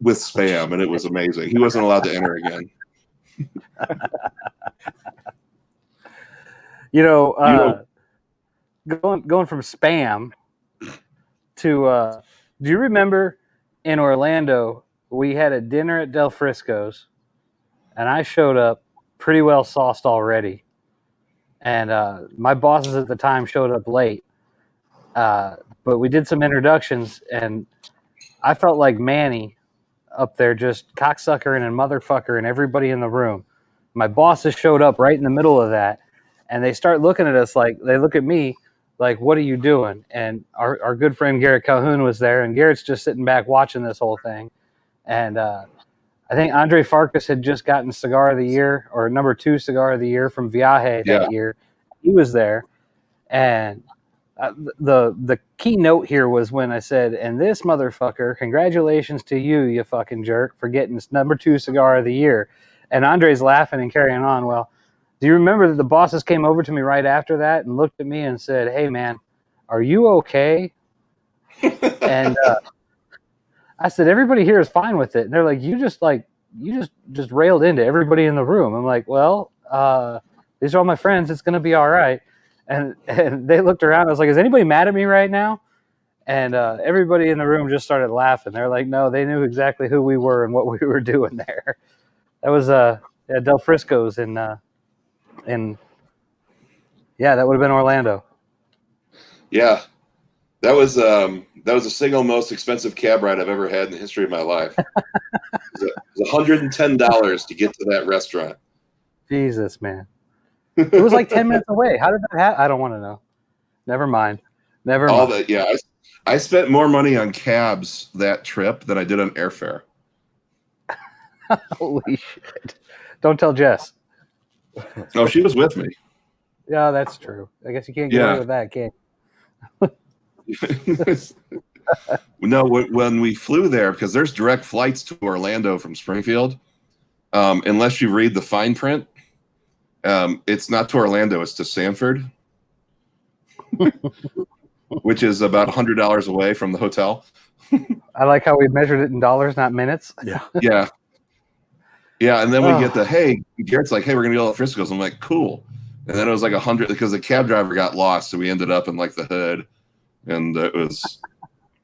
with Spam, and it was amazing. He wasn't allowed to enter again. Going from Spam to do you remember in Orlando we had a dinner at Del Frisco's, and I showed up pretty well sauced already, and my bosses at the time showed up late, but we did some introductions, and I felt like Manny up there just cocksuckering and motherfucker and everybody in the room. My bosses showed up right in the middle of that, and they start looking at us like, they look at me like, what are you doing? And our good friend Garrett Calhoun was there, and Garrett's just sitting back watching this whole thing. And I think Andre Farkas had just gotten Cigar of the Year, or number 2 Cigar of the Year from Viaje that year. He was there. And the key note here was when I said, and this motherfucker, congratulations to you, you fucking jerk, for getting number 2 Cigar of the Year. And Andre's laughing and carrying on. Well, do you remember that the bosses came over to me right after that and looked at me and said, hey, man, are you okay? And I said, everybody here is fine with it. And they're like, you just railed into everybody in the room. I'm like, well, these are all my friends. It's going to be all right. And they looked around. I was like, is anybody mad at me right now? And everybody in the room just started laughing. They're like, no, they knew exactly who we were and what we were doing there. That was Del Frisco's in that would have been Orlando. Yeah, that was the single most expensive cab ride I've ever had in the history of my life. It was $110 to get to that restaurant. Jesus, man. It was like 10 minutes away. How did that happen? I don't want to know. Never mind. All that, yeah. I spent more money on cabs that trip than I did on airfare. Holy shit. Don't tell Jess. Oh, she was with me. Yeah, that's true. I guess you can't get away with that, can you? No, when we flew there, because there's direct flights to Orlando from Springfield, unless you read the fine print, it's not to Orlando, it's to Sanford, which is about $100 away from the hotel. I like how we measured it in dollars, not minutes. Yeah. Yeah, and then we get hey, Garrett's like, hey, we're going to go to Frisco's. I'm like, cool. And then it was like $100 because the cab driver got lost, so we ended up in like the hood. And it was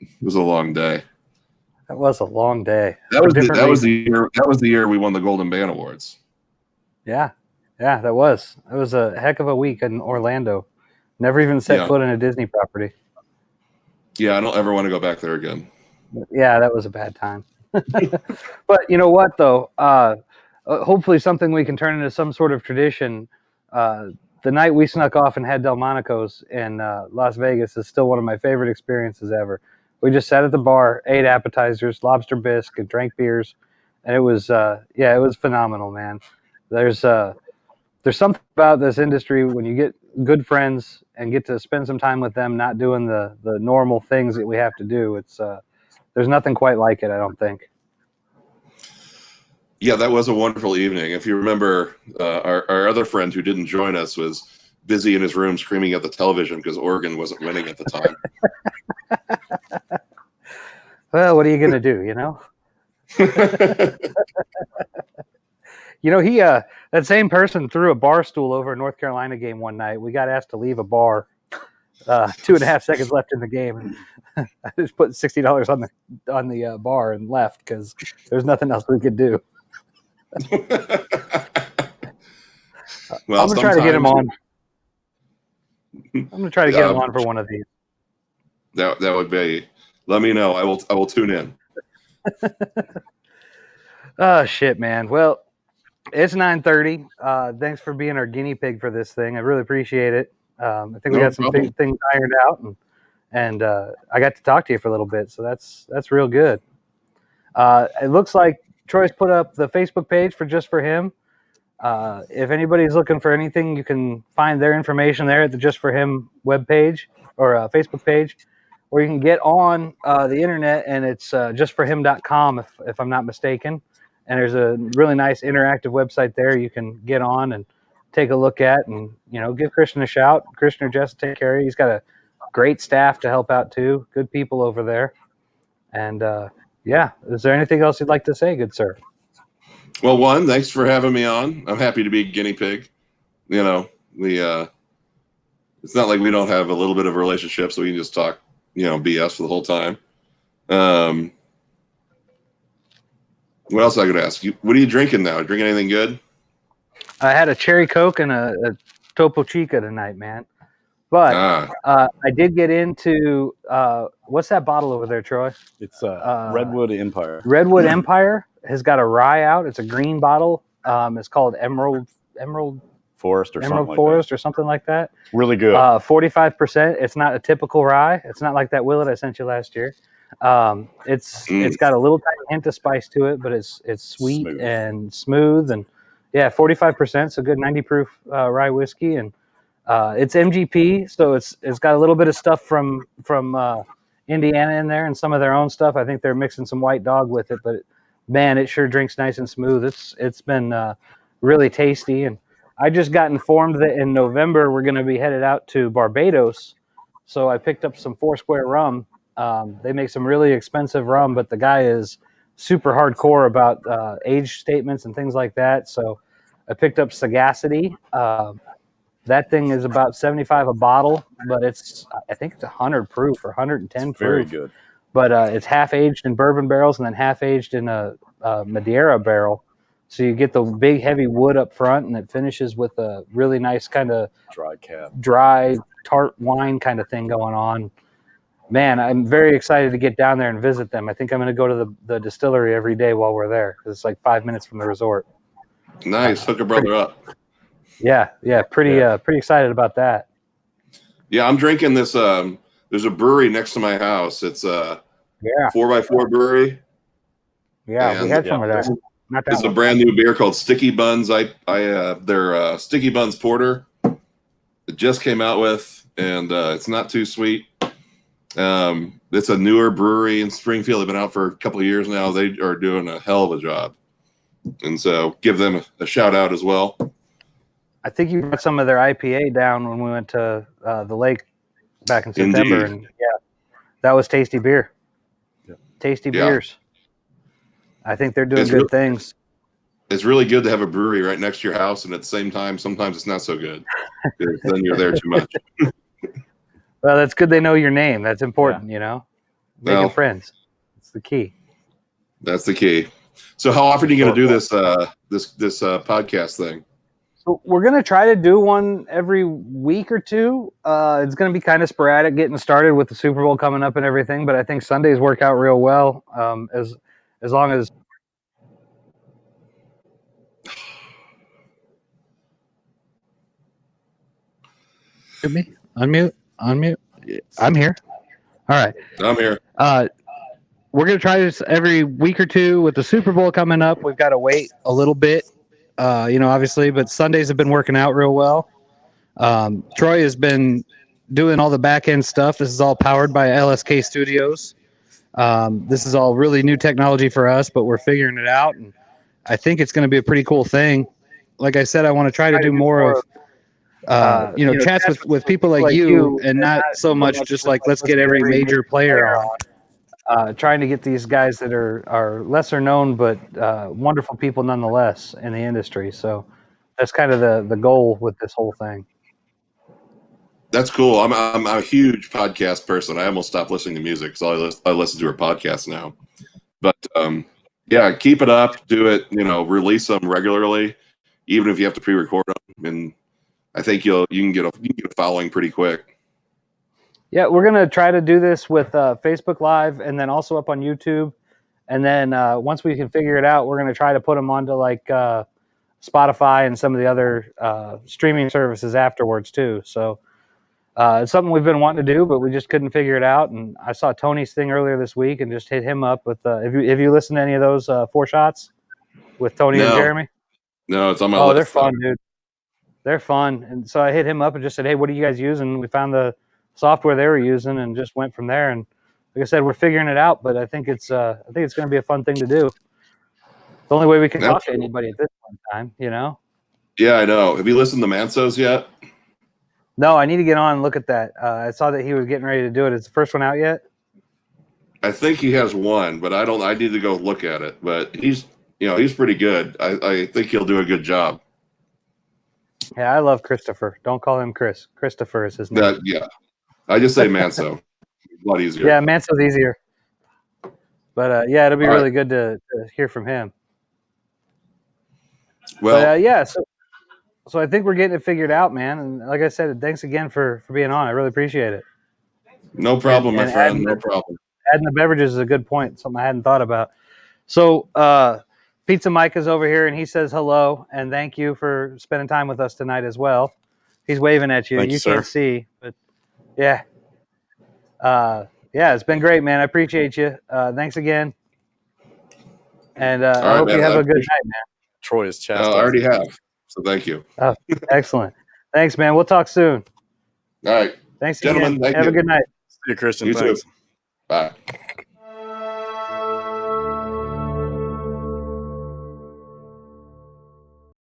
It was a long day. That was a long day. That For was the, different that was reasons. the year. That was the year we won the Golden Band Awards. Yeah, yeah, that was. It was a heck of a week in Orlando. Never even set Yeah. foot in a Disney property. Yeah, I don't ever want to go back there again. Yeah, that was a bad time. But you know what, though? Hopefully, something we can turn into some sort of tradition. The night we snuck off and had Delmonico's in Las Vegas is still one of my favorite experiences ever. We just sat at the bar, ate appetizers, lobster bisque, drank beers, and it was it was phenomenal, man. There's there's something about this industry when you get good friends and get to spend some time with them, not doing the normal things that we have to do. It's there's nothing quite like it, I don't think. Yeah, that was a wonderful evening. If you remember, our other friend who didn't join us was busy in his room screaming at the television because Oregon wasn't winning at the time. Well, what are you gonna do? You know. You know, he that same person threw a bar stool over a North Carolina game one night. We got asked to leave a bar. 2.5 seconds left in the game. I just put $60 on the bar and left because there's nothing else we could do. Well, I'm gonna try to get him sometimes- on. I'm gonna try to get him on for one of these. That would be. Let me know. I will tune in. Oh shit, man. Well, it's 9:30. Thanks for being our guinea pig for this thing. I really appreciate it. I think we No got some problem. things ironed out, and I got to talk to you for a little bit, so that's real good. It looks like Troy's put up the Facebook page for Just For Him. If anybody's looking for anything, you can find their information there at the Just For Him webpage or Facebook page, or you can get on the internet, and it's justforhim.com if I'm not mistaken. And there's a really nice interactive website there you can get on and take a look at, and give Christian a shout. Christian or Jess will take care of you. He's got a great staff to help out too. Good people over there. And is there anything else you'd like to say, good sir? Well, one, thanks for having me on. I'm happy to be a guinea pig. We it's not like we don't have a little bit of a relationship, so we can just talk, BS for the whole time. What else I could ask you? What are you drinking now? Drinking anything good? I had a cherry Coke and a Topo Chica tonight, man. But I did get into what's that bottle over there, Troy? It's Redwood Empire. Redwood Empire has got a rye out. It's a green bottle. It's called Emerald Forest or Emerald something Forest like or something like that. Really good. 45%. It's not a typical rye. It's not like that Willet I sent you last year. It's got a little tiny hint of spice to it, but it's sweet and smooth, and 45%. So good 90 proof rye whiskey, and it's MGP, so it's got a little bit of stuff from Indiana in there and some of their own stuff. I think they're mixing some White Dog with it, but man, it sure drinks nice and smooth. It's been really tasty, and I just got informed that in November we're going to be headed out to Barbados, so I picked up some Foursquare rum. They make some really expensive rum, but the guy is super hardcore about age statements and things like that. So I picked up Sagacity. That thing is about $75 a bottle, but I think it's 100 proof or 110 proof. Very good. But it's half aged in bourbon barrels and then half aged in a Madeira barrel. So you get the big heavy wood up front, and it finishes with a really nice kind of dry tart wine kind of thing going on. Man, I'm very excited to get down there and visit them. I think I'm going to go to the distillery every day while we're there, because it's like 5 minutes from the resort. Nice. Hook a brother up. Yeah, pretty excited about that. Yeah, I'm drinking this. There's a brewery next to my house. It's a 4x4 brewery. Yeah, we had some of that. Not that It's one. a brand new beer called Sticky Buns. Their Sticky Buns Porter. It just came out with, and it's not too sweet. It's a newer brewery in Springfield. They've been out for a couple of years now. They are doing a hell of a job, and so give them a shout out as well. I think you brought some of their IPA down when we went to the lake back in September. Indeed. And that was tasty beer. Yeah. Tasty beers. I think they're doing good things. It's really good to have a brewery right next to your house, and at the same time, sometimes it's not so good. Then you're there too much. Well, that's good they know your name. That's important, Making Well, friends. It's the key. that's the key. So how often are you going to do this podcast thing? So we're going to try to do one every week or two. It's going to be kind of sporadic getting started with the Super Bowl coming up and everything, but I think Sundays work out real well as long as me unmute. I'm here. All right. I'm here. We're going to try this every week or two with the Super Bowl coming up. We've got to wait a little bit, obviously, but Sundays have been working out real well. Troy has been doing all the back end stuff. This is all powered by LSK Studios. This is all really new technology for us, but we're figuring it out. And I think it's going to be a pretty cool thing. Like I said, I want to try to do more of chats with people like you, and not so much just like let's get every major player on. Trying to get these guys that are lesser known but wonderful people nonetheless in the industry. So that's kind of the goal with this whole thing. That's cool. I'm a huge podcast person. I almost stopped listening to music, so I listen to her podcast now. But yeah, keep it up. Do it. Release them regularly, even if you have to pre-record them. And I think you can get a following pretty quick. Yeah, we're gonna try to do this with Facebook Live, and then also up on YouTube. And then once we can figure it out, we're gonna try to put them onto like Spotify and some of the other streaming services afterwards too. So it's something we've been wanting to do, but we just couldn't figure it out. And I saw Tony's thing earlier this week and just hit him up with. Have you listened to any of those 4 shots with Tony and Jeremy? No, it's on my list. Oh, they're fun, dude. They're fun. And so I hit him up and just said, "Hey, what are you guys using?" We found the software they were using and just went from there. And like I said, we're figuring it out, but I think it's going to be a fun thing to do. The only way we can talk to anybody at this point in time, Yeah, I know. Have you listened to Mansos yet? No, I need to get on and look at that. I saw that he was getting ready to do it. Is the first one out yet? I think he has one, but I need to go look at it. But he's pretty good. I think he'll do a good job. Yeah, I love Christopher. Don't call him Chris. Christopher is his name. Yeah. I just say Manso. A lot easier. Yeah, Manso's easier. But yeah, it'll be really good to hear from him. Well, but, yeah, so I think we're getting it figured out, man. And like I said, thanks again for being on. I really appreciate it. No problem, my friend. No problem. Adding the beverages is a good point. Something I hadn't thought about. So Pizza Mike is over here, and he says hello and thank you for spending time with us tonight as well. He's waving at you. You can't see, but yeah. Yeah, it's been great, man. I appreciate you. Thanks again. And I hope you have a good night, man. Troy is chastised. I already have. So thank you. Oh, excellent. Thanks, man. We'll talk soon. All right. Thanks, gentlemen. Again. Have a good night. See you, Christian. You Thanks. too. Bye.